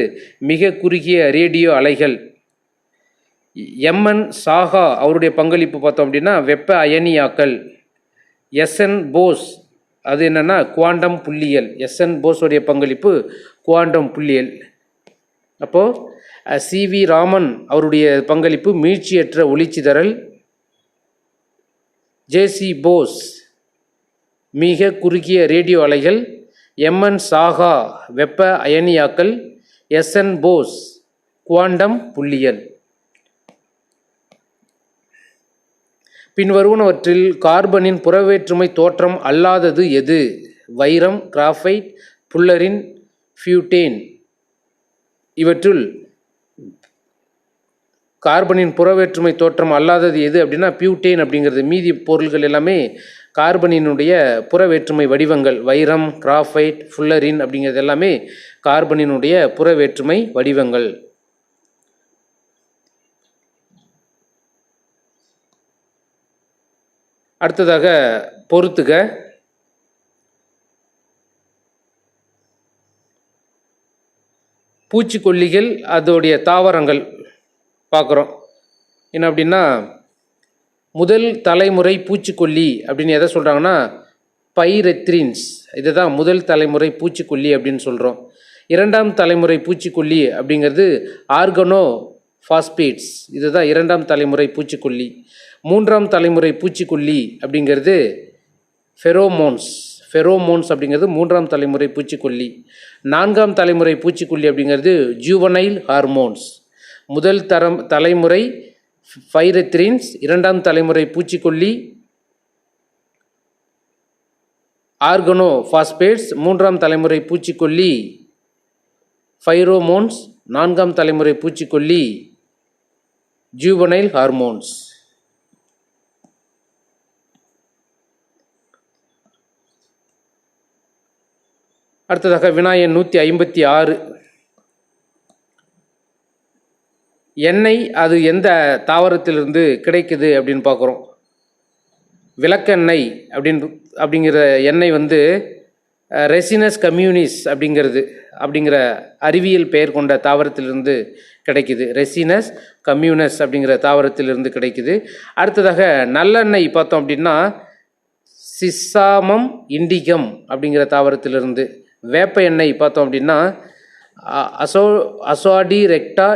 S1: மிக குறுகிய ரேடியோ அலைகள். எம்என் சாஹா அவருடைய பங்களிப்பு பார்த்தோம் அப்படின்னா வெப்ப அயனியாக்கல். எஸ்என் போஸ் அது என்னென்னா குவாண்டம் புள்ளியியல். எஸ்என் போஸுடைய பங்களிப்பு குவாண்டம் புள்ளியியல். அப்போது சி வி ராமன் அவருடைய பங்களிப்பு மீட்சியற்ற ஒளிச்சிதறல். ஜேசி போஸ் மிக குறுகிய ரேடியோ அலைகள். எம்என் சாஹா வெப்ப அயனியாக்கல். எஸ்என் போஸ் குவாண்டம் புள்ளியியல். பின்வருவனவற்றில் கார்பனின் புறவேற்றுமை தோற்றம் அல்லாதது எது? வைரம், கிராஃபைட், புல்லரின், பியூட்டேன். இவற்றுள் கார்பனின் புறவேற்றுமை தோற்றம் அல்லாதது எது அப்படின்னா பியூட்டேன் அப்படிங்கிறது. மீதி பொருள்கள் எல்லாமே கார்பனினுடைய புறவேற்றுமை வடிவங்கள். வைரம், கிராஃபைட், புல்லரின் அப்படிங்கிறது எல்லாமே கார்பனினுடைய புறவேற்றுமை வடிவங்கள். அடுத்ததாக பொறுத்துக. பூச்சிக்கொல்லிகள் அதோடைய தாவரங்கள் பார்க்குறோம். என்ன அப்படின்னா முதல் தலைமுறை பூச்சிக்கொல்லி அப்படின்னு எதை சொல்கிறாங்கன்னா பைரெத்ரின்ஸ், இதுதான் முதல் தலைமுறை பூச்சிக்கொல்லி அப்படின்னு சொல்கிறோம். இரண்டாம் தலைமுறை பூச்சிக்கொல்லி அப்படிங்கிறது ஆர்கனோ ஃபாஸ்பேட்ஸ், இதுதான் இரண்டாம் தலைமுறை பூச்சிக்கொல்லி. மூன்றாம் தலைமுறை பூச்சிக்கொல்லி அப்படிங்கிறது ஃபெரோமோன்ஸ் அப்படிங்கிறது மூன்றாம் தலைமுறை பூச்சிக்கொல்லி. நான்காம் தலைமுறை பூச்சிக்கொல்லி அப்படிங்கிறது ஜூவனைல் ஹார்மோன்ஸ். முதல் தலைமுறை பைரெத்ரின்ஸ், இரண்டாம் தலைமுறை பூச்சிக்கொல்லி ஆர்கனோ ஃபாஸ்பேட்ஸ், மூன்றாம் தலைமுறை பூச்சிக்கொல்லி ஃபைரோமோன்ஸ், நான்காம் தலைமுறை பூச்சிக்கொல்லி ஜூவனைல் ஹார்மோன்ஸ். அடுத்ததாக வினா எண் 156. எண்ணெய் அது எந்த தாவரத்திலிருந்து கிடைக்குது அப்படின்னு பார்க்குறோம். விளக்கெண்ணெய் அப்படிங்கிற எண்ணெய் ரெசினஸ் கம்யூனிஸ் அப்படிங்கிற அறிவியல் பெயர் கொண்ட தாவரத்திலிருந்து கிடைக்குது. ரெசினஸ் கம்யூனஸ் அப்படிங்கிற தாவரத்திலிருந்து கிடைக்குது. அடுத்ததாக நல்லெண்ணெய் பார்த்தோம் அப்படின்னா சிசாமம் இண்டிகம் அப்படிங்கிற தாவரத்திலிருந்து. வேப்ப எண்ணெய் பார்த்தோம் அப்படின்னா அசாடி ரெக்டா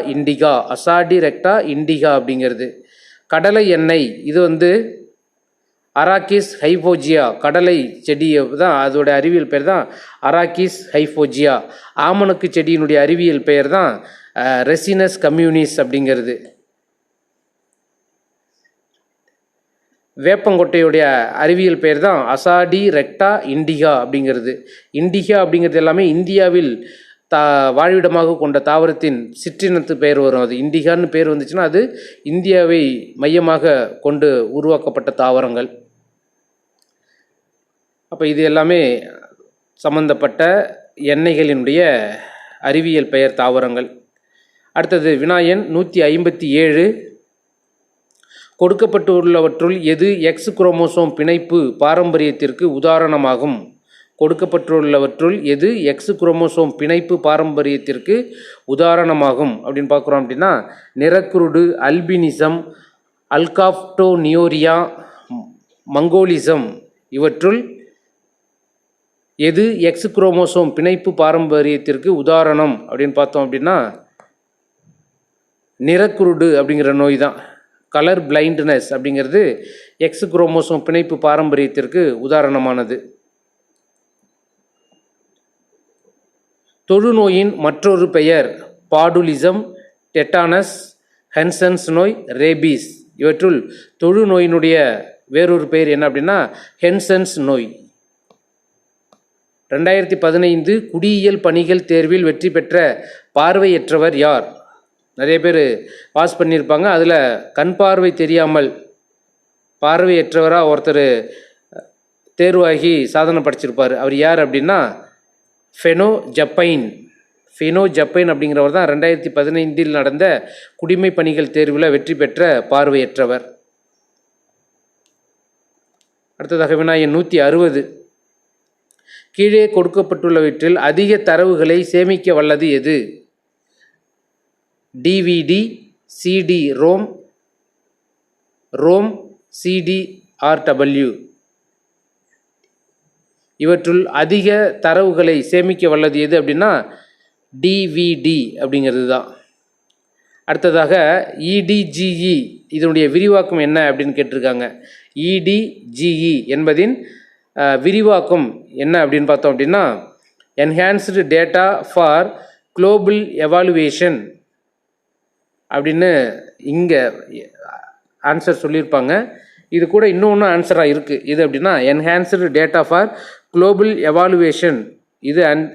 S1: இண்டிகா அப்படிங்கிறது. கடலை எண்ணெய் இது அராக்கிஸ் ஹைபோஜியா, கடலை செடி தான் அதோட அறிவியல் பெயர் தான் அராக்கிஸ் ஹைபோஜியா. ஆமணக்கு செடியினுடைய அறிவியல் பெயர் தான் ரெசினஸ் கம்யூனிஸ் அப்படிங்கிறது. வேப்பங்கொட்டையுடைய அறிவியல் பெயர் தான் அசாடி ரெக்டா இண்டிகா அப்படிங்கிறது. இண்டிகா அப்படிங்கிறது எல்லாமே இந்தியாவில் வாழ்விடமாக கொண்ட தாவரத்தின் சிற்றினத்து பெயர் வரும். அது இண்டிகான்னு பேர் வந்துச்சுன்னா அது இந்தியாவை மையமாக கொண்டு உருவாக்கப்பட்ட தாவரங்கள். அப்போ இது எல்லாமே சம்பந்தப்பட்ட எண்ணெய்களினுடைய அறிவியல் பெயர் தாவரங்கள். அடுத்தது வினாயன் 157. கொடுக்கப்பட்டுள்ளவற்றுள் எது எக்ஸ் குரோமோசோம் பிணைப்பு பாரம்பரியத்திற்கு உதாரணமாகும்? கொடுக்கப்பட்டுள்ளவற்றுள் எது எக்ஸ் குரோமோசோம் பிணைப்பு பாரம்பரியத்திற்கு உதாரணமாகும் அப்படின்னு பார்க்குறோம் அப்படின்னா நிறக்குருடு, அல்பினிசம், அல்காப்டோனியோரியா, மங்கோலிசம் இவற்றுள் எது எக்ஸ் குரோமோசோம் பிணைப்பு பாரம்பரியத்திற்கு உதாரணம் அப்படின்னு பார்த்தோம் அப்படின்னா நிறக்குருடு அப்படிங்கிற நோய் தான். கலர் பிளைண்ட்னஸ் அப்படிங்கிறது எக்ஸ் குரோமோசோம் பிணைப்பு பாரம்பரியத்திற்கு உதாரணமானது. தொழுநோயின் மற்றொரு பெயர் பாடுலிசம், டெட்டானஸ், ஹென்சன்ஸ் நோய், ரேபீஸ். இவற்றுள் தொழுநோயினுடைய வேறொரு பெயர் என்ன அப்படின்னா ஹென்சன்ஸ் நோய். 2015 குடியியல் பணிகள் தேர்வில் வெற்றி பெற்ற பார்வையற்றவர் யார்? நிறைய பேர் பாஸ் பண்ணியிருப்பாங்க. அதில் கண் பார்வை தெரியாமல் பார்வையற்றவராக ஒருத்தர் தேர்வாகி சாதனை படைச்சிருப்பார். அவர் யார் அப்படின்னா ஃபெனோ ஜப்பைன் அப்படிங்கிறவர் தான் 2015 நடந்த குடிமை பணிகள் தேர்வில் வெற்றி பெற்ற பார்வையற்றவர். அடுத்ததாக வினாயன் 160. கீழே கொடுக்கப்பட்டுள்ளவற்றில் அதிக தரவுகளை சேமிக்க வல்லது எது? DVD, CD ROM, CDRW. இவற்றுள் அதிக தரவுகளை சேமிக்க வல்லது எது அப்படின்னா டிவிடி அப்படிங்கிறது தான். அடுத்ததாக இடிஜிஇ இதனுடைய விரிவாக்கம் என்ன அப்படின்னு கேட்டிருக்காங்க. இடிஜிஇ என்பதின் விரிவாக்கம் என்ன அப்படின்னு பார்த்தோம் அப்படின்னா enhanced data for global evaluation அப்படின்னு இங்கே ஆன்சர் சொல்லியிருப்பாங்க. இது கூட இன்னொன்று ஆன்சராக இருக்குது. இது அப்படின்னா enhanced data for global evaluation.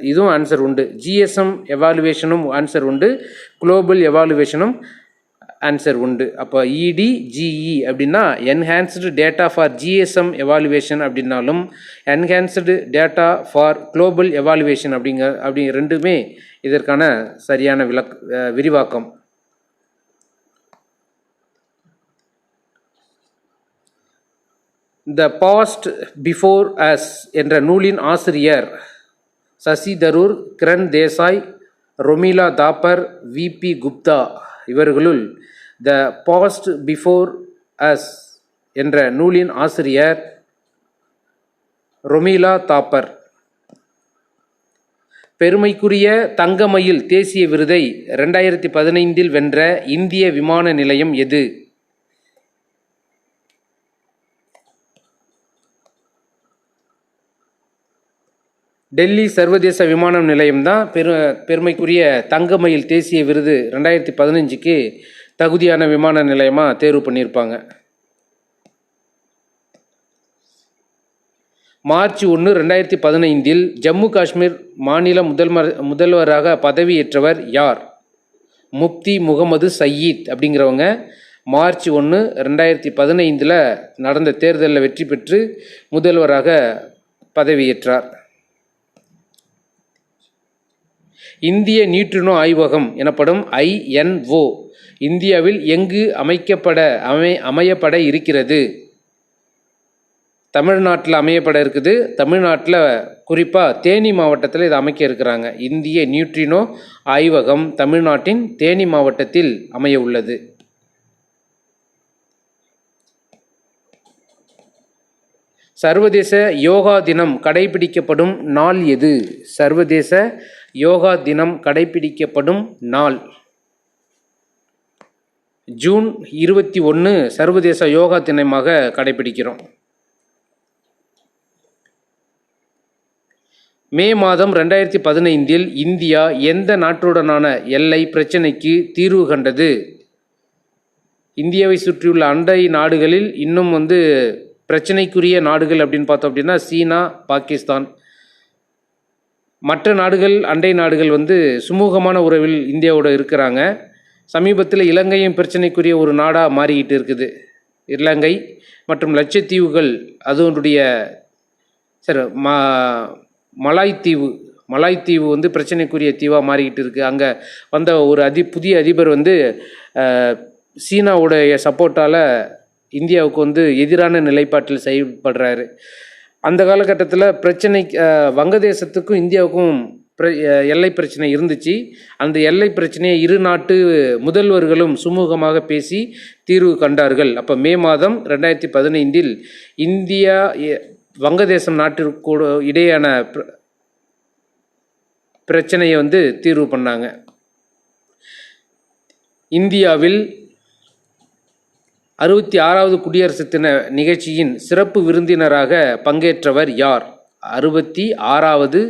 S1: இதுவும் ஆன்சர் உண்டு. ஜிஎஸ்எம் எவாலுவேஷனும் ஆன்சர் உண்டு, குளோபல் எவாலுவேஷனும் ஆன்சர் உண்டு. அப்போ இடிஜிஇ அப்படின்னா enhanced data for GSM evaluation அப்படின்னாலும் enhanced data for global evaluation அப்படி ரெண்டுமே இதற்கான சரியான விரிவாக்கம். த பாஸ்ட் பிஃபோர் அஸ் என்ற நூலின் ஆசிரியர் சசி தரூர், கிரண் தேசாய், ரொமிலா தாப்பர், விபி குப்தா. இவர்களுள் த பாஸ்ட் பிஃபோர் அஸ் என்ற நூலின் ஆசிரியர் ரொமிலா தாப்பர். பெருமைக்குரிய தங்கமயில் தேசிய விருதை 2015 வென்ற இந்திய விமான நிலையம் எது? டெல்லி சர்வதேச விமான நிலையம் தான் பெருமைக்குரிய தங்கமயில் தேசிய விருது 2015க்கு தகுதியான விமான நிலையமாக தேர்வு பண்ணியிருப்பாங்க. மார்ச் 1, 2015 ஜம்மு காஷ்மீர் மாநில முதல்வராக பதவியேற்றவர் யார்? முப்தி முகமது சயீத் அப்படிங்கிறவங்க மார்ச் 1, 2015 நடந்த தேர்தலில் வெற்றி பெற்று முதல்வராக பதவியேற்றார். இந்திய நியூட்ரினோ ஆய்வகம் எனப்படும் INO இந்தியாவில் எங்கு அமையப்பட இருக்கிறது? தமிழ்நாட்டில் அமையப்பட இருக்குது. தமிழ்நாட்டில் குறிப்பாக தேனி மாவட்டத்தில் இதை அமைக்க இருக்கிறாங்க. இந்திய நியூட்ரினோ ஆய்வகம் தமிழ்நாட்டின் தேனி மாவட்டத்தில் அமைய உள்ளது. சர்வதேச யோகா தினம் கடைபிடிக்கப்படும் நாள் எது? சர்வதேச யோகா தினம் கடைபிடிக்கப்படும் நாள் ஜூன் 21 சர்வதேச யோகா தினமாக கடைபிடிக்கிறோம். மே மாதம் 2015 இந்தியா எந்த நாட்டுடனான எல்லை பிரச்சினைக்கு தீர்வு கண்டது? இந்தியாவை சுற்றியுள்ள அண்டை நாடுகளில் இன்னும் பிரச்சனைக்குரிய நாடுகள் அப்படின்னு பார்த்தோம் அப்படின்னா சீனா, பாகிஸ்தான். மற்ற நாடுகள், அண்டை நாடுகள் சுமூகமான உறவில் இந்தியாவோட இருக்கிறாங்க. சமீபத்தில் இலங்கையும் பிரச்சனைக்குரிய ஒரு நாடாக மாறிக்கிட்டு இருக்குது. இலங்கை மற்றும் லட்சத்தீவுகள், அதனுடைய மலாய்த்தீவு பிரச்சனைக்குரிய தீவாக மாறிக்கிட்டு இருக்குது. அங்கே வந்த ஒரு புதிய அதிபர் சீனாவுடைய சப்போர்ட்டால் இந்தியாவுக்கு எதிரான நிலைப்பாட்டில் செயல்படுறாரு. அந்த காலகட்டத்தில் வங்கதேசத்துக்கும் இந்தியாவுக்கும் எல்லை பிரச்சனை இருந்துச்சு. அந்த எல்லை பிரச்சனையை இரு நாட்டு முதல்வர்களும் சுமூகமாக பேசி தீர்வு கண்டார்கள். அப்போ மே மாதம் 2015 இந்தியா வங்கதேசம் நாட்டிற்கு இடையான பிரச்சனையை தீர்வு பண்ணாங்க. இந்தியாவில் 66வது குடியரசு தின நிகழ்ச்சியின் சிறப்பு விருந்தினராக பங்கேற்றவர் யார்? 66வது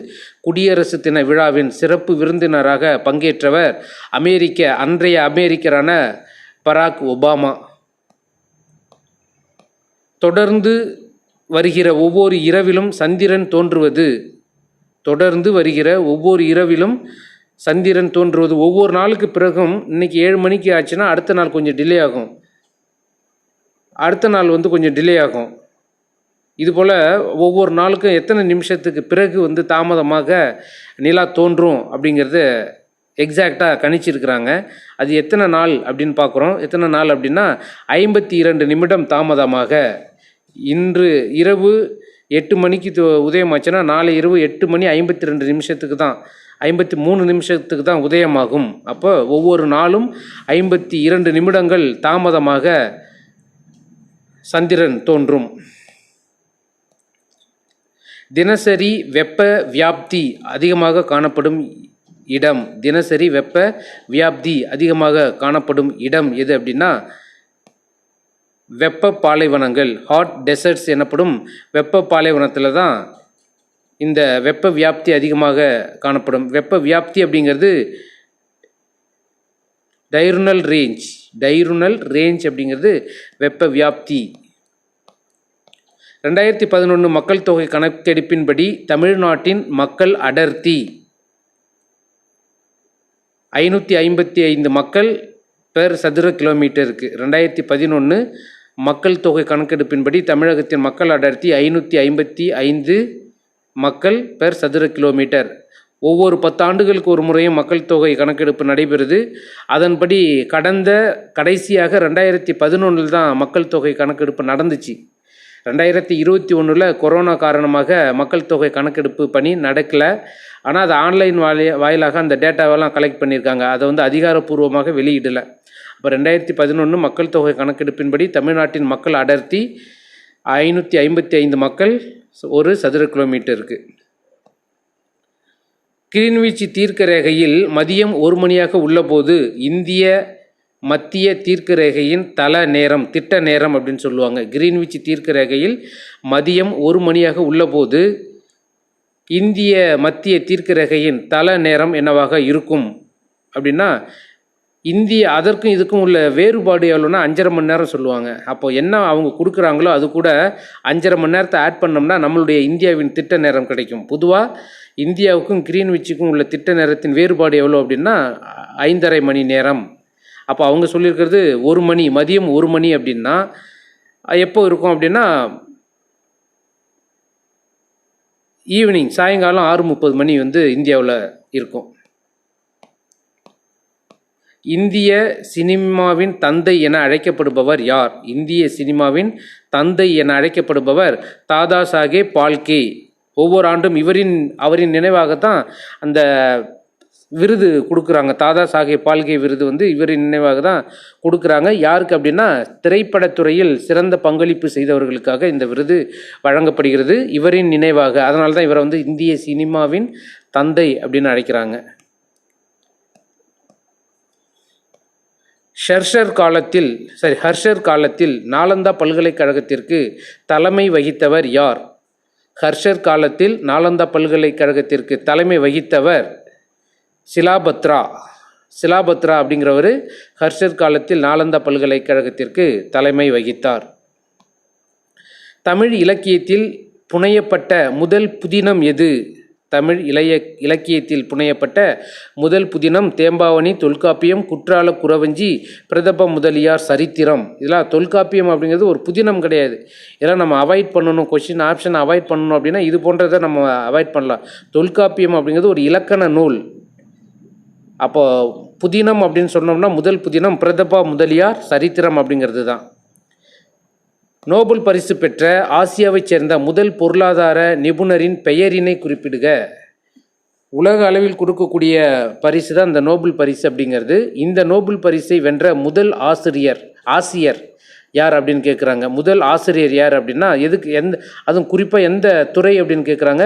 S1: குடியரசு தின விழாவின் சிறப்பு விருந்தினராக பங்கேற்றவர் அன்றைய அமெரிக்கரான பராக் ஒபாமா. தொடர்ந்து வருகிற ஒவ்வொரு இரவிலும் சந்திரன் தோன்றுவது. ஒவ்வொரு நாளுக்கு பிறகும் இன்னைக்கு 7 மணிக்கு ஆச்சுன்னா அடுத்த நாள் கொஞ்சம் டிலே ஆகும், அடுத்த நாள் கொஞ்சம் டிலே ஆகும். இதுபோல் ஒவ்வொரு நாளுக்கும் எத்தனை நிமிஷத்துக்கு பிறகு தாமதமாக நிலா தோன்றும் அப்படிங்கிறது எக்ஸாக்டாக கணிச்சிருக்கிறாங்க. அது எத்தனை நாள் அப்படின்னு பார்க்குறோம். எத்தனை நாள் அப்படின்னா 52 நிமிடம் தாமதமாக. இன்று இரவு 8 மணிக்கு உதயமாச்சுன்னா நாளை இரவு 8 மணி 52 நிமிஷத்துக்கு தான் 53 நிமிஷத்துக்கு தான் உதயமாகும். அப்போ ஒவ்வொரு நாளும் 52 நிமிடங்கள் தாமதமாக சந்திரன் தோன்றும். தினசரி வெப்ப வியாப்தி அதிகமாக காணப்படும் இடம். தினசரி வெப்ப வியாப்தி அதிகமாக காணப்படும் இடம் எது அப்படின்னா வெப்ப பாலைவனங்கள், ஹாட் டெசர்ட்ஸ் எனப்படும் வெப்ப பாலைவனத்தில் தான் இந்த வெப்ப வியாப்தி அதிகமாக காணப்படும். வெப்ப வியாப்தி அப்படிங்கிறது டைருனல் ரேஞ்ச் அப்படிங்கிறது வெப்ப வியாப்தி. 2011 மக்கள் தொகை கணக்கெடுப்பின்படி தமிழ்நாட்டின் மக்கள் அடர்த்தி 555 மக்கள் பெர் சதுர கிலோமீட்டருக்கு. 2011 மக்கள் தொகை கணக்கெடுப்பின்படி தமிழகத்தின் மக்கள் அடர்த்தி 555 மக்கள் பெர் சதுர கிலோமீட்டர். ஒவ்வொரு 10 ஆண்டுகளுக்கு ஒரு முறையும் மக்கள் தொகை கணக்கெடுப்பு நடைபெறுது. அதன்படி கடைசியாக 2011 தான் மக்கள் தொகை கணக்கெடுப்பு நடந்துச்சு. 2021 கொரோனா காரணமாக மக்கள் தொகை கணக்கெடுப்பு பணி நடக்கலை. ஆனால் அது ஆன்லைன் வாயிலாக அந்த டேட்டாவெல்லாம் கலெக்ட் பண்ணியிருக்காங்க. அதை அதிகாரப்பூர்வமாக வெளியிடலை. அப்போ 2011 மக்கள் தொகை கணக்கெடுப்பின்படி தமிழ்நாட்டின் மக்கள் அடர்த்தி 555 மக்கள் ஒரு சதுர கிலோமீட்டருக்கு. கிரீன்விச் தீர்க்க ரேகையில் மதியம் 1 மணியாக உள்ளபோது இந்திய மத்திய தீர்க்க ரேகையின் தல நேரம், திட்ட நேரம் அப்படின்னு சொல்லுவாங்க. கிரீன்விச் தீர்க்க ரேகையில் மதியம் 1 மணியாக உள்ளபோது இந்திய மத்திய தீர்க்க ரேகையின் தல நேரம் என்னவாக இருக்கும் அப்படின்னா அதற்கும் இதுக்கும் உள்ள வேறுபாடு எவ்வளோன்னா 5.5 மணி நேரம் சொல்லுவாங்க. அப்போ என்ன அவங்க கொடுக்குறாங்களோ அது கூட 5.5 மணி நேரத்தை ஆட் பண்ணோம்னா நம்மளுடைய இந்தியாவின் திட்ட நேரம் கிடைக்கும். பொதுவாக இந்தியாவுக்கும் கிரீன்விச்சுக்கும் உள்ள திட்ட நேரத்தின் வேறுபாடு எவ்வளோ அப்படின்னா 5.5 மணி நேரம். அப்போ அவங்க சொல்லியிருக்கிறது 1 மணி, மதியம் 1 மணி அப்படின்னா எப்போ இருக்கும் அப்படின்னா ஈவினிங், சாயங்காலம் 6:30 மணி இந்தியாவில் இருக்கும். இந்திய சினிமாவின் தந்தை என அழைக்கப்படுபவர் யார்? இந்திய சினிமாவின் தந்தை என அழைக்கப்படுபவர் தாதா சாஹேப் பால்கே. ஒவ்வொரு ஆண்டும் அவரின் நினைவாகத்தான் அந்த விருது கொடுக்குறாங்க. தாதா சாஹேப் பால்கே விருது வந்து இவரின் நினைவாக தான் கொடுக்குறாங்க. யாருக்கு அப்படின்னா திரைப்படத்துறையில் சிறந்த பங்களிப்பு செய்தவர்களுக்காக இந்த விருது வழங்கப்படுகிறது இவரின் நினைவாக. அதனால தான் இவரை வந்து இந்திய சினிமாவின் தந்தை அப்படின்னு அழைக்கிறாங்க. ஹர்ஷர் காலத்தில் நாலந்தா பல்கலைக்கழகத்திற்கு தலைமை வகித்தவர் யார்? ஹர்ஷர் காலத்தில் நாலந்தா பல்கலைக்கழகத்திற்கு தலைமை வகித்தவர் சிலாபத்ரா அப்படிங்கிறவர் ஹர்ஷர் காலத்தில் நாலந்தா பல்கலைக்கழகத்திற்கு தலைமை வகித்தார். தமிழ் இலக்கியத்தில் புனையப்பட்ட முதல் புதினம் எது? தமிழ் இலக்கியத்தில் புனையப்பட்ட முதல் புதினம் தேம்பாவணி, தொல்காப்பியம், குற்றால குறவஞ்சி, பிரதப முதலியார் சரித்திரம். இதெல்லாம் தொல்காப்பியம் அப்படிங்கிறது ஒரு புதினம் கிடையாது. இதெல்லாம் நம்ம அவாய்ட் பண்ணணும், கொஸ்டின் ஆப்ஷன் அவாய்ட் பண்ணணும் அப்படின்னா இது போன்றதை நம்ம அவாய்ட் பண்ணலாம். தொல்காப்பியம் அப்படிங்கிறது ஒரு இலக்கண நூல். அப்போ புதினம் அப்படின்னு சொன்னோம்னா முதல் புதினம் பிரதபா முதலியார் சரித்திரம் அப்படிங்கிறது தான். நோபல் பரிசு பெற்ற ஆசியாவைச் சேர்ந்த முதல் பொருளாதார நிபுணரின் பெயரினை குறிப்பிடுக. உலக அளவில் கொடுக்கக்கூடிய பரிசு தான் இந்த நோபல் பரிசு அப்படிங்கிறது. இந்த நோபல் பரிசை வென்ற முதல் ஆசிரியர் யார் அப்படின்னு கேட்குறாங்க. முதல் ஆசிரியர் யார் அப்படின்னா அதுவும் குறிப்பாக எந்த துறை அப்படின்னு கேட்குறாங்க.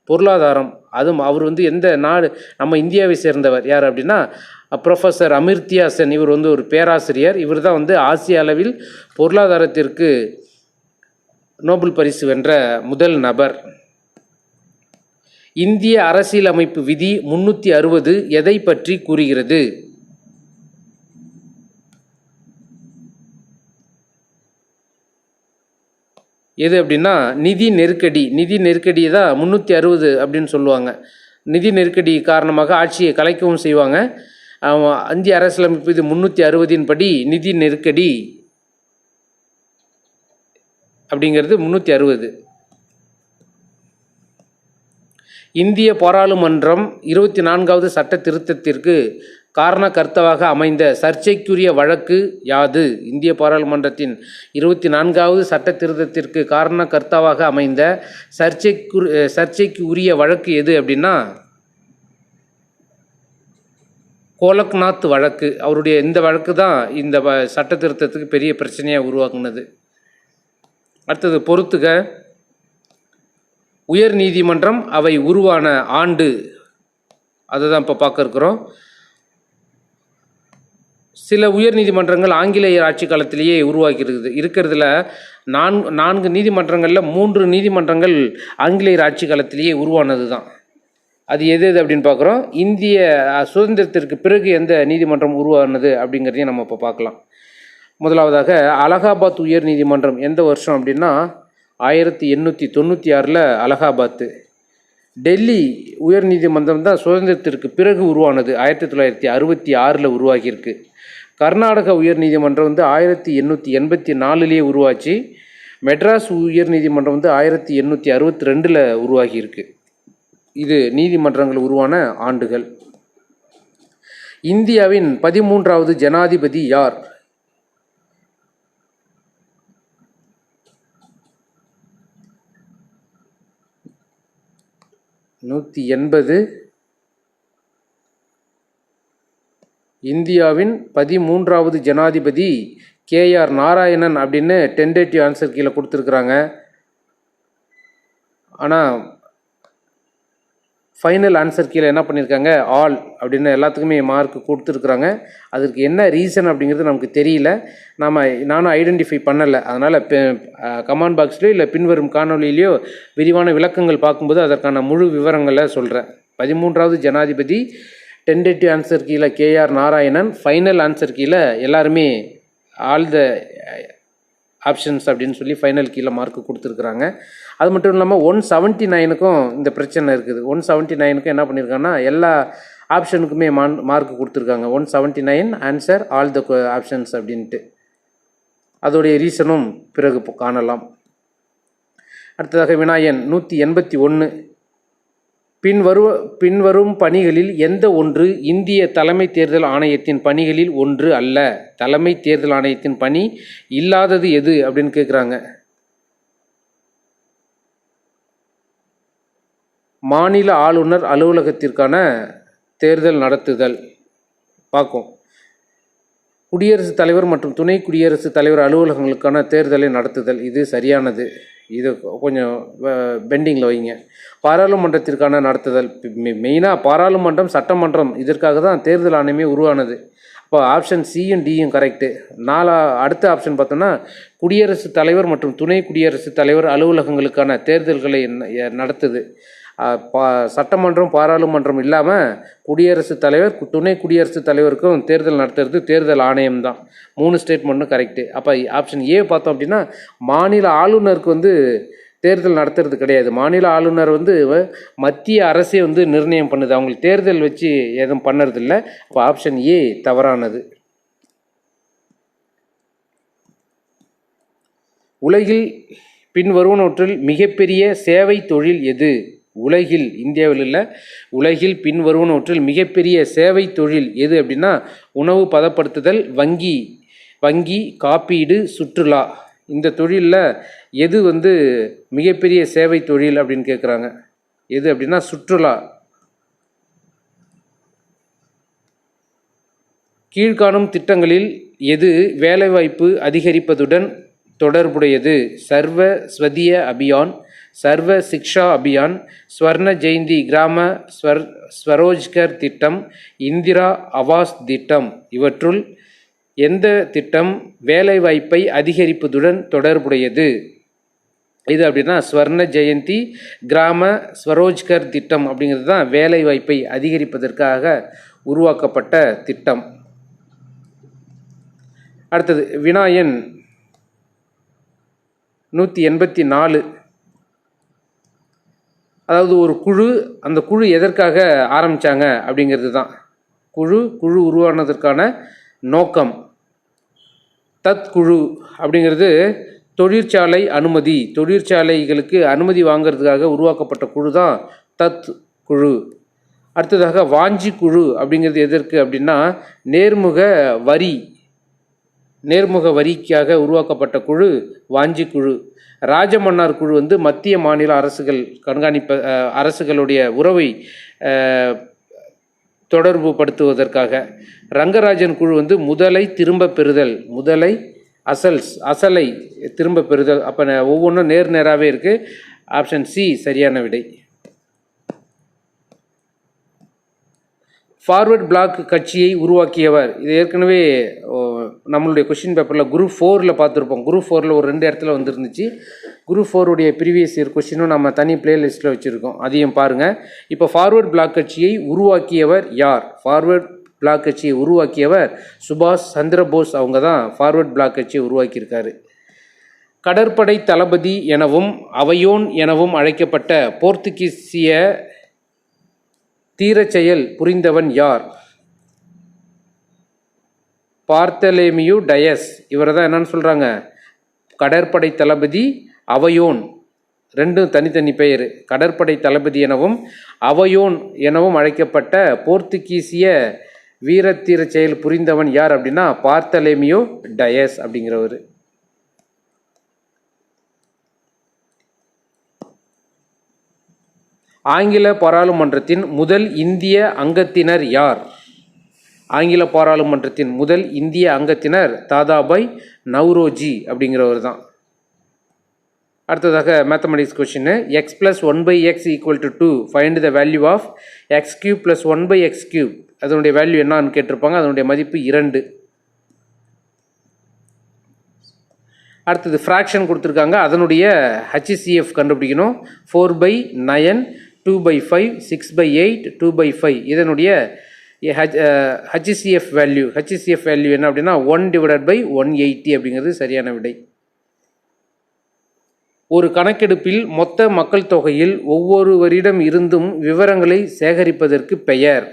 S1: பொருளாதாரம். அதுவும் அவர் வந்து எந்த நாடு, நம்ம இந்தியாவை சேர்ந்தவர். யார் அப்படின்னா ப்ரொஃபஸர் அமிர்த்யா சென். இவர் வந்து ஒரு பேராசிரியர். இவர் தான் வந்து ஆசிய அளவில் பொருளாதாரத்திற்கு நோபல் பரிசு வென்ற முதல் நபர். இந்திய அரசியலமைப்பு விதி 360 எதை பற்றி கூறுகிறது? எது அப்படின்னா நிதி நெருக்கடி தான் 360 அப்படின்னு சொல்லுவாங்க. நிதி நெருக்கடி காரணமாக ஆட்சியை கலைக்கவும் செய்வாங்க. இந்திய அரசியலமைப்பு இது 360 படி நிதி நெருக்கடி அப்படிங்கிறது 360. இந்திய பாராளுமன்றம் 24வது சட்ட திருத்தத்திற்கு காரணகர்த்தாவாக அமைந்த சர்ச்சைக்குரிய வழக்கு யாது? இந்திய பாராளுமன்றத்தின் 24வது சட்ட திருத்தத்திற்கு காரணகர்த்தாவாக அமைந்த சர்ச்சைக்கு உரிய வழக்கு எது அப்படின்னா கோலக்நாத் வழக்கு. அவருடைய இந்த வழக்கு தான் இந்த சட்ட திருத்தத்துக்கு பெரிய பிரச்சனையாக உருவாக்குனது. அடுத்தது பொறுத்துக. உயர் நீதிமன்றம் அவை உருவான ஆண்டு, அதை தான் இப்போ பார்க்க இருக்கிறோம். சில உயர் நீதிமன்றங்கள் ஆங்கிலேயர் ஆட்சி காலத்திலேயே இருக்கிறதுல 4 நீதிமன்றங்களில் 3 நீதிமன்றங்கள் ஆங்கிலேயர் ஆட்சி காலத்திலேயே உருவானது தான். அது எது அப்படின்னு பார்க்குறோம். இந்திய சுதந்திரத்திற்கு பிறகு எந்த நீதிமன்றம் உருவானது அப்படிங்கிறதையும் நம்ம இப்போ பார்க்கலாம். முதலாவதாக அலகாபாத் உயர் நீதிமன்றம் எந்த வருஷம் அப்படின்னா 1896 அலகாபாத்து. டெல்லி உயர் நீதிமன்றம் தான் சுதந்திரத்திற்கு பிறகு உருவானது, 1966 உருவாகியிருக்கு. கர்நாடக உயர் நீதிமன்றம் வந்து 1884 உருவாச்சு. மெட்ராஸ் உயர் நீதிமன்றம் வந்து 1862 உருவாகியிருக்கு. இது நீதிமன்றங்கள் உருவான ஆண்டுகள். இந்தியாவின் 13வது ஜனாதிபதி யார்? இந்தியாவின் 13வது ஜனாதிபதி KR நாராயணன் அப்படின்னு டென்டேட்டிவ் ஆன்சர் கீழே கொடுத்துருக்குறாங்க. ஆனால் ஃபைனல் ஆன்சர் கீழே என்ன பண்ணியிருக்காங்க, ஆல் அப்படின்னு எல்லாத்துக்குமே மார்க் கொடுத்துருக்குறாங்க. அதுக்கு என்ன ரீசன் அப்படிங்கிறது நமக்கு தெரியல, நானும் ஐடென்டிஃபை பண்ணலை. அதனால் கமெண்ட் பாக்ஸ்லையோ இல்லை பின்வரும் காணொலியிலையோ விரிவான விளக்கங்கள் பார்க்கும்போது அதற்கான முழு விவரங்களை சொல்கிறேன். 13வது ஜனாதிபதி டென்டேட்டிவ் ஆன்சர் கீழே KR நாராயணன், ஃபைனல் ஆன்சர் கீழே எல்லாருமே ஆல் த ஆப்ஷன்ஸ் அப்படின்னு சொல்லி ஃபைனல் கீழே மார்க் கொடுத்துருக்குறாங்க. அது மட்டும் இல்லாமல் 179க்கும் இந்த பிரச்சனை இருக்குது. 179க்கும் என்ன பண்ணியிருக்காங்கன்னா எல்லா ஆப்ஷனுக்குமே மார்க் கொடுத்துருக்காங்க. 179 ஆன்சர் ஆல் த ஆப்ஷன்ஸ் அப்படின்ட்டு. அதோடைய ரீசனும் பிறகு காணலாம். அடுத்ததாக வினாயன் 181. பின்வரும் பணிகளில் எந்த ஒன்று இந்திய தலைமை தேர்தல் ஆணையத்தின் பணிகளில் ஒன்று அல்ல? தலைமை தேர்தல் ஆணையத்தின் பணி இல்லாதது எது அப்படின்னு கேட்குறாங்க. மாநில ஆளுநர் அலுவலகத்திற்கான தேர்தல் நடத்துதல் பார்க்கும். குடியரசுத் தலைவர் மற்றும் துணை குடியரசுத் தலைவர் அலுவலகங்களுக்கான தேர்தலை நடத்துதல், இது சரியானது. இது கொஞ்சம் பெண்டிங்கில் வைங்க. பாராளுமன்றத்திற்கான நடத்துதல், மெயினாக பாராளுமன்றம் சட்டமன்றம் இதற்காக தான் தேர்தல் ஆணையமே உருவானது. அப்போ ஆப்ஷன் சியும் டியும் கரெக்டு. அடுத்த ஆப்ஷன் பார்த்தோன்னா குடியரசுத் தலைவர் மற்றும் துணை குடியரசுத் தலைவர் அலுவலகங்களுக்கான தேர்தல்களை நடத்துது. சட்டமன்றம் பாராளுமன்றம் இல்லாமல் குடியரசுத் தலைவர் துணை குடியரசுத் தலைவருக்கும் தேர்தல் நடத்துறது தேர்தல் ஆணையம் தான். 3 ஸ்டேட்மெண்ட்டும் கரெக்டு. அப்போ ஆப்ஷன் ஏ பார்த்தோம் அப்படின்னா மாநில ஆளுநருக்கு தேர்தல் நடத்துறது கிடையாது. மாநில ஆளுநர் மத்திய அரசே நிர்ணயம் பண்ணுது, அவங்களுக்கு தேர்தல் வச்சு எதுவும் பண்ணுறதில்ல. அப்போ ஆப்ஷன் ஏ தவறானது. உலகில் பின்வருவனவற்றில் மிகப்பெரிய சேவை தொழில் எது? உலகில், இந்தியாவில் இல்லை, உலகில் பின்வருவனவற்றில் மிகப்பெரிய சேவை தொழில் எது அப்படின்னா உணவு பதப்படுத்துதல், வங்கி, காப்பீடு, சுற்றுலா. இந்த தொழிலில் எது மிகப்பெரிய சேவை தொழில் அப்படின்னு கேட்குறாங்க. எது அப்படின்னா சுற்றுலா. கீழ்காணும் திட்டங்களில் எது வேலைவாய்ப்பு அதிகரிப்பதுடன் தொடர்புடையது? சர்வ ஸ்வதிய அபியான், சர்வ சிக்ஷா அபியான், ஸ்வர்ண ஜெயந்தி கிராம ஸ்வரோஜ்கர் திட்டம், இந்திரா ஆவாஸ் திட்டம். இவற்றுள் எந்த திட்டம் வேலைவாய்ப்பை அதிகரிப்பதுடன் தொடர்புடையது? இது அப்படின்னா ஸ்வர்ண ஜெயந்தி கிராம ஸ்வரோஜ்கர் திட்டம் அப்படிங்கிறது தான் வேலைவாய்ப்பை அதிகரிப்பதற்காக உருவாக்கப்பட்ட திட்டம். அடுத்தது வினாயன் 184. அதாவது ஒரு குழு, அந்த குழு எதற்காக ஆரம்பித்தாங்க அப்படிங்கிறது தான். குழு உருவானதற்கான நோக்கம். தத் குழு அப்படிங்கிறது தொழிற்சாலை அனுமதி, தொழிற்சாலைகளுக்கு அனுமதி வாங்கிறதுக்காக உருவாக்கப்பட்ட குழு தான் தத் குழு. அடுத்ததாக வாஞ்சி குழு அப்படிங்கிறது எதற்கு அப்படின்னா நேர்முக வரிக்காக உருவாக்கப்பட்ட குழு வாஞ்சி குழு. ராஜமன்னார் குழு மத்திய மாநில அரசுகளுடைய உறவை தொடர்பு படுத்துவதற்காக. ரங்கராஜன் குழு முதலை திரும்ப பெறுதல், அசலை திரும்ப பெறுதல். அப்போ ஒவ்வொன்றும் நேராகவே இருக்குது. ஆப்ஷன் சி சரியான விடை. ஃபார்வர்ட் பிளாக் கட்சியை உருவாக்கியவர், இது ஏற்கனவே நம்மளுடைய கொஷின் பேப்பரில் குரூப் 4ல் பார்த்துருப்போம். குரூப் 4ல் ஒரு 2 இடத்துல வந்துருந்துச்சு. குரூப் 4 ப்ரீவியஸ் இயர் கொஷினும் நம்ம தனி பிளேலிஸ்ட்டில் வச்சுருக்கோம், அதையும் பாருங்கள். இப்போ ஃபார்வர்ட் பிளாக் கட்சியை உருவாக்கியவர் யார்? ஃபார்வர்ட் பிளாக் கட்சியை உருவாக்கியவர் சுபாஷ் சந்திரபோஸ். அவங்க தான் ஃபார்வர்ட் பிளாக் கட்சியை உருவாக்கியிருக்காரு. கடற்படை தளபதி எனவும் அவையோன் எனவும் அழைக்கப்பட்ட போர்த்துகீசிய தீரச்செயல் புரிந்தவன் யார்? பார்த்தலேமியூ டயஸ். இவரை தான் என்னன்னு சொல்கிறாங்க? கடற்படை தளபதி, அவையோன், ரெண்டும் தனித்தனி பெயர். கடற்படை தளபதி எனவும் அவையோன் எனவும் அழைக்கப்பட்ட போர்த்துகீசிய வீரத்தீர செயல் புரிந்தவன் யார் அப்படின்னா பார்த்தலேமியூ டயஸ் அப்படிங்கிறவர். ஆங்கில பாராளுமன்றத்தின் முதல் இந்திய அங்கத்தினர் யார்? ஆங்கில பாராளுமன்றத்தின் முதல் இந்திய அங்கத்தினர் தாதாபாய் நவ்ரோஜி அப்படிங்கிறவர் தான். அடுத்ததாக mathematics question. X plus 1/x equal to 2, find the value of X cube plus 1/x3. அதனுடைய வேல்யூ என்னன்னு கேட்டிருப்பாங்க. அதனுடைய மதிப்பு 2. அடுத்தது ஃப்ராக்ஷன் கொடுத்துருக்காங்க, அதனுடைய HCF கண்டுபிடிக்கணும். 4/9, 2/5, 6/8, 2/5. இதனுடைய HCF வேல்யூ என்ன அப்படின்னா 1/180 அப்படிங்கிறது சரியான விடை. ஒரு கணக்கெடுப்பில் மொத்த மக்கள் தொகையில் ஒவ்வொருவரிடம் இருந்தும் விவரங்களை சேகரிப்பதற்கு பெயர்.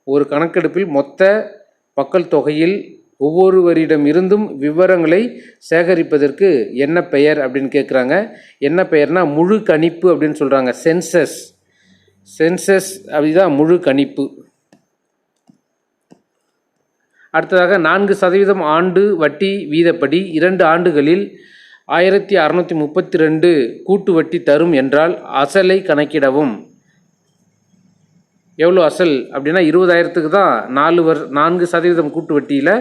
S1: ஒரு கணக்கெடுப்பில் மொத்த மக்கள் தொகையில் ஒவ்வொருவரிடம் இருந்தும் விவரங்களை சேகரிப்பதற்கு என்ன பெயர் அப்படின்னு கேட்குறாங்க. என்ன பெயர்னா முழு கணிப்பு அப்படின்னு சொல்கிறாங்க. சென்சஸ் அப்படிதான் முழு கணிப்பு. அடுத்ததாக 4% ஆண்டு வட்டி வீதப்படி 2 ஆண்டுகளில் 1632 கூட்டு வட்டி தரும் என்றால் அசலை கணக்கிடவும். எவ்வளோ அசல் அப்படின்னா 20,000க்கு தான் 4% கூட்டு வட்டியில்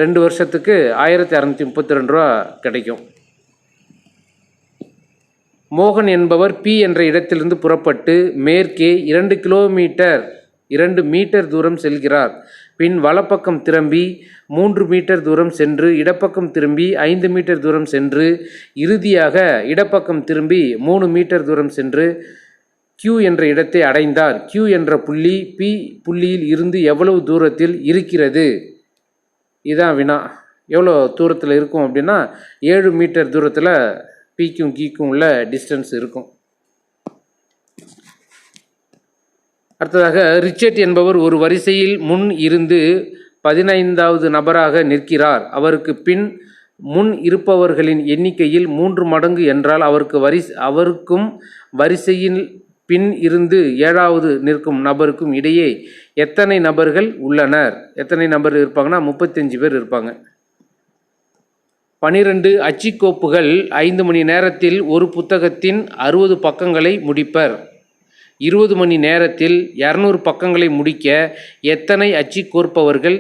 S1: 2 வருஷத்துக்கு 1632 ரூபா கிடைக்கும். மோகன் என்பவர் பி என்ற இடத்திலிருந்து புறப்பட்டு மேற்கே 2 மீட்டர் தூரம் செல்கிறார். பின் வலப்பக்கம் திரும்பி 3 மீட்டர் தூரம் சென்று இடப்பக்கம் திரும்பி 5 மீட்டர் தூரம் சென்று இறுதியாக இடப்பக்கம் திரும்பி 3 மீட்டர் தூரம் சென்று Q என்ற இடத்தை அடைந்தார். Q என்ற புள்ளி P புள்ளியில் இருந்து எவ்வளவு தூரத்தில் இருக்கிறது? இதான் வினா. எவ்வளோ தூரத்தில் இருக்கும் அப்படின்னா 7 மீட்டர் தூரத்தில் Pக்கும் Qக்கும் உள்ள டிஸ்டன்ஸ் இருக்கும். அடுத்ததாக ரிச்சர்ட் என்பவர் ஒரு வரிசையில் முன் இருந்து 15வது நபராக நிற்கிறார். அவருக்கு பின் முன் இருப்பவர்களின் எண்ணிக்கையில் 3 மடங்கு என்றால் அவருக்கும் வரிசையில் பின் இருந்து 7வது நிற்கும் நபருக்கும் இடையே எத்தனை நபர்கள் உள்ளனர்? எத்தனை நபர் இருப்பாங்கன்னா 35 பேர் இருப்பாங்க. 12 அச்சுக்கோப்புகள் 5 மணி நேரத்தில் ஒரு புத்தகத்தின் 60 பக்கங்களை முடிப்பர். 20 மணி நேரத்தில் 200 பக்கங்களை முடிக்க எத்தனை அச்சுக்கோர்ப்பவர்கள்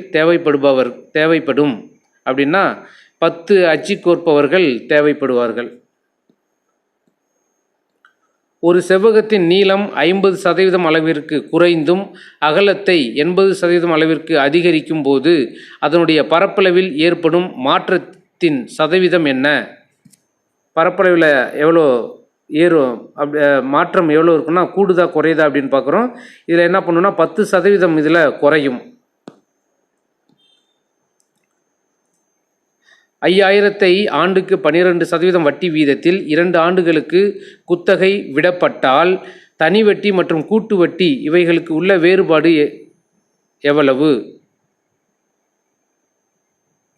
S1: தேவைப்படும் அப்படின்னா 10 அச்சுக்கோர்ப்பவர்கள் தேவைப்படுவார்கள். ஒரு செவ்வகத்தின் நீளம் 50% அளவிற்கு குறைந்தும் அகலத்தை 80% அளவிற்கு அதிகரிக்கும் போது அதனுடைய பரப்பளவில் ஏற்படும் மாற்றத்தின் சதவீதம் என்ன? பரப்பளவில் எவ்வளோ ஏறும் மாற்றம் எவ்வளோ இருக்குன்னா கூடுதா குறையுதா அப்படின்னு பார்க்குறோம். இதில் என்ன பண்ணுன்னா 10% இதில் குறையும். 5,000 ஆண்டுக்கு 12% வட்டி வீதத்தில் 2 ஆண்டுகளுக்கு குத்தகை விடப்பட்டால் தனி வட்டி மற்றும் கூட்டு வட்டி இவைகளுக்கு உள்ள வேறுபாடு எவ்வளவு?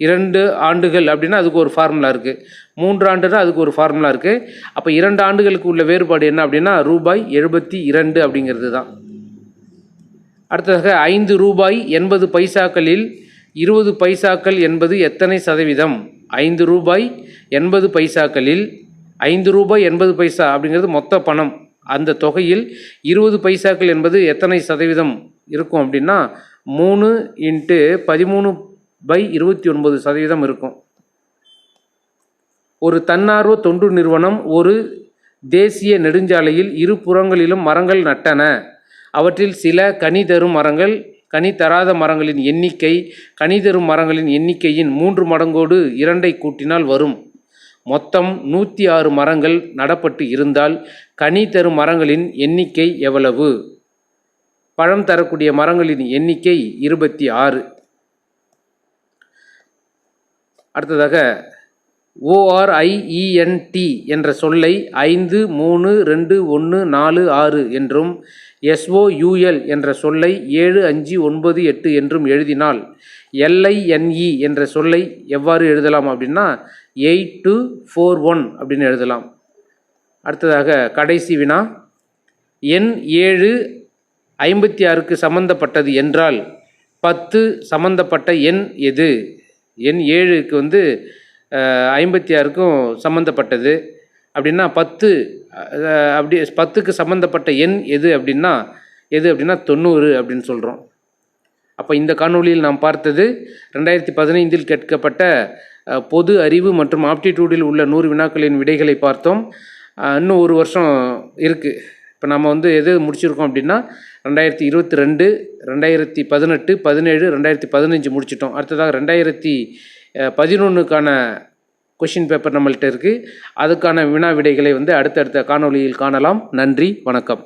S1: 2 ஆண்டுகள் அப்படின்னா அதுக்கு ஒரு ஃபார்முலா இருக்குது. 3 ஆண்டுனா அதுக்கு ஒரு ஃபார்முலா இருக்குது. அப்போ 2 ஆண்டுகளுக்கு உள்ள வேறுபாடு என்ன அப்படின்னா ₹72 அப்படிங்கிறது தான். அடுத்ததாக 5 ரூபாய் 80 பைசாக்களில் 20 பைசாக்கள் என்பது எத்தனை சதவீதம்? 5 ரூபாய் 80 பைசாக்களில் 5 ரூபாய் 80 பைசா அப்படிங்கிறது மொத்த பணம். அந்த தொகையில் 20 பைசாக்கள் என்பது எத்தனை சதவீதம் இருக்கும் அப்படின்னா 3 × 13/29% இருக்கும். ஒரு தன்னார்வ தொண்டு நிறுவனம் ஒரு தேசிய நெடுஞ்சாலையில் 2 புறங்களிலும் மரங்கள் நட்டன. அவற்றில் சில கனி தரும் மரங்கள், கனி தராத மரங்களின் எண்ணிக்கை கனி தரும் மரங்களின் எண்ணிக்கையின் 3 மடங்கோடு 2ஐ கூட்டினால் வரும். மொத்தம் 106 மரங்கள் நடப்பட்டு இருந்தால் கனி தரும் மரங்களின் எண்ணிக்கை எவ்வளவு? பழம் தரக்கூடிய மரங்களின் எண்ணிக்கை 26. அடுத்ததாக ORIENT என்ற சொல்லை 5, 3, 2, 1, 4, 6 என்றும் SOUL என்ற சொல்லை 7, 5, 9, 8 என்றும் எழுதினால் LINE என்ற சொல்லை எவ்வாறு எழுதலாம் அப்படின்னா 8, 2, 4, 1 அப்படின்னு எழுதலாம். அடுத்ததாக கடைசி வினா. எண் 7 56க்கு சம்பந்தப்பட்டது என்றால் 10 சம்பந்தப்பட்ட எண் எது? எண் 7க்கு 56க்கும் சம்மந்தப்பட்டது அப்படின்னா 10 அப்படி 10க்கு சம்மந்தப்பட்ட எண் எது அப்படின்னா 90 அப்படின்னு சொல்கிறோம். அப்போ இந்த காணொளியில் நாம் பார்த்தது 2015 கேட்கப்பட்ட பொது அறிவு மற்றும் ஆப்டிடியூடில் உள்ள 100 வினாக்களின் விடைகளை பார்த்தோம். இன்னும் ஒரு வருஷம் இருக்குது. இப்போ நம்ம எது முடிச்சிருக்கோம் அப்படின்னா 2022, 2018, 17, 2015 முடிச்சிட்டோம். அடுத்ததாக 2011க்கான கொஷின் பேப்பர் நம்மள்கிட்ட இருக்குது. அதுக்கான வினா விடைகளை அடுத்தடுத்த காணொளியில் காணலாம். நன்றி, வணக்கம்.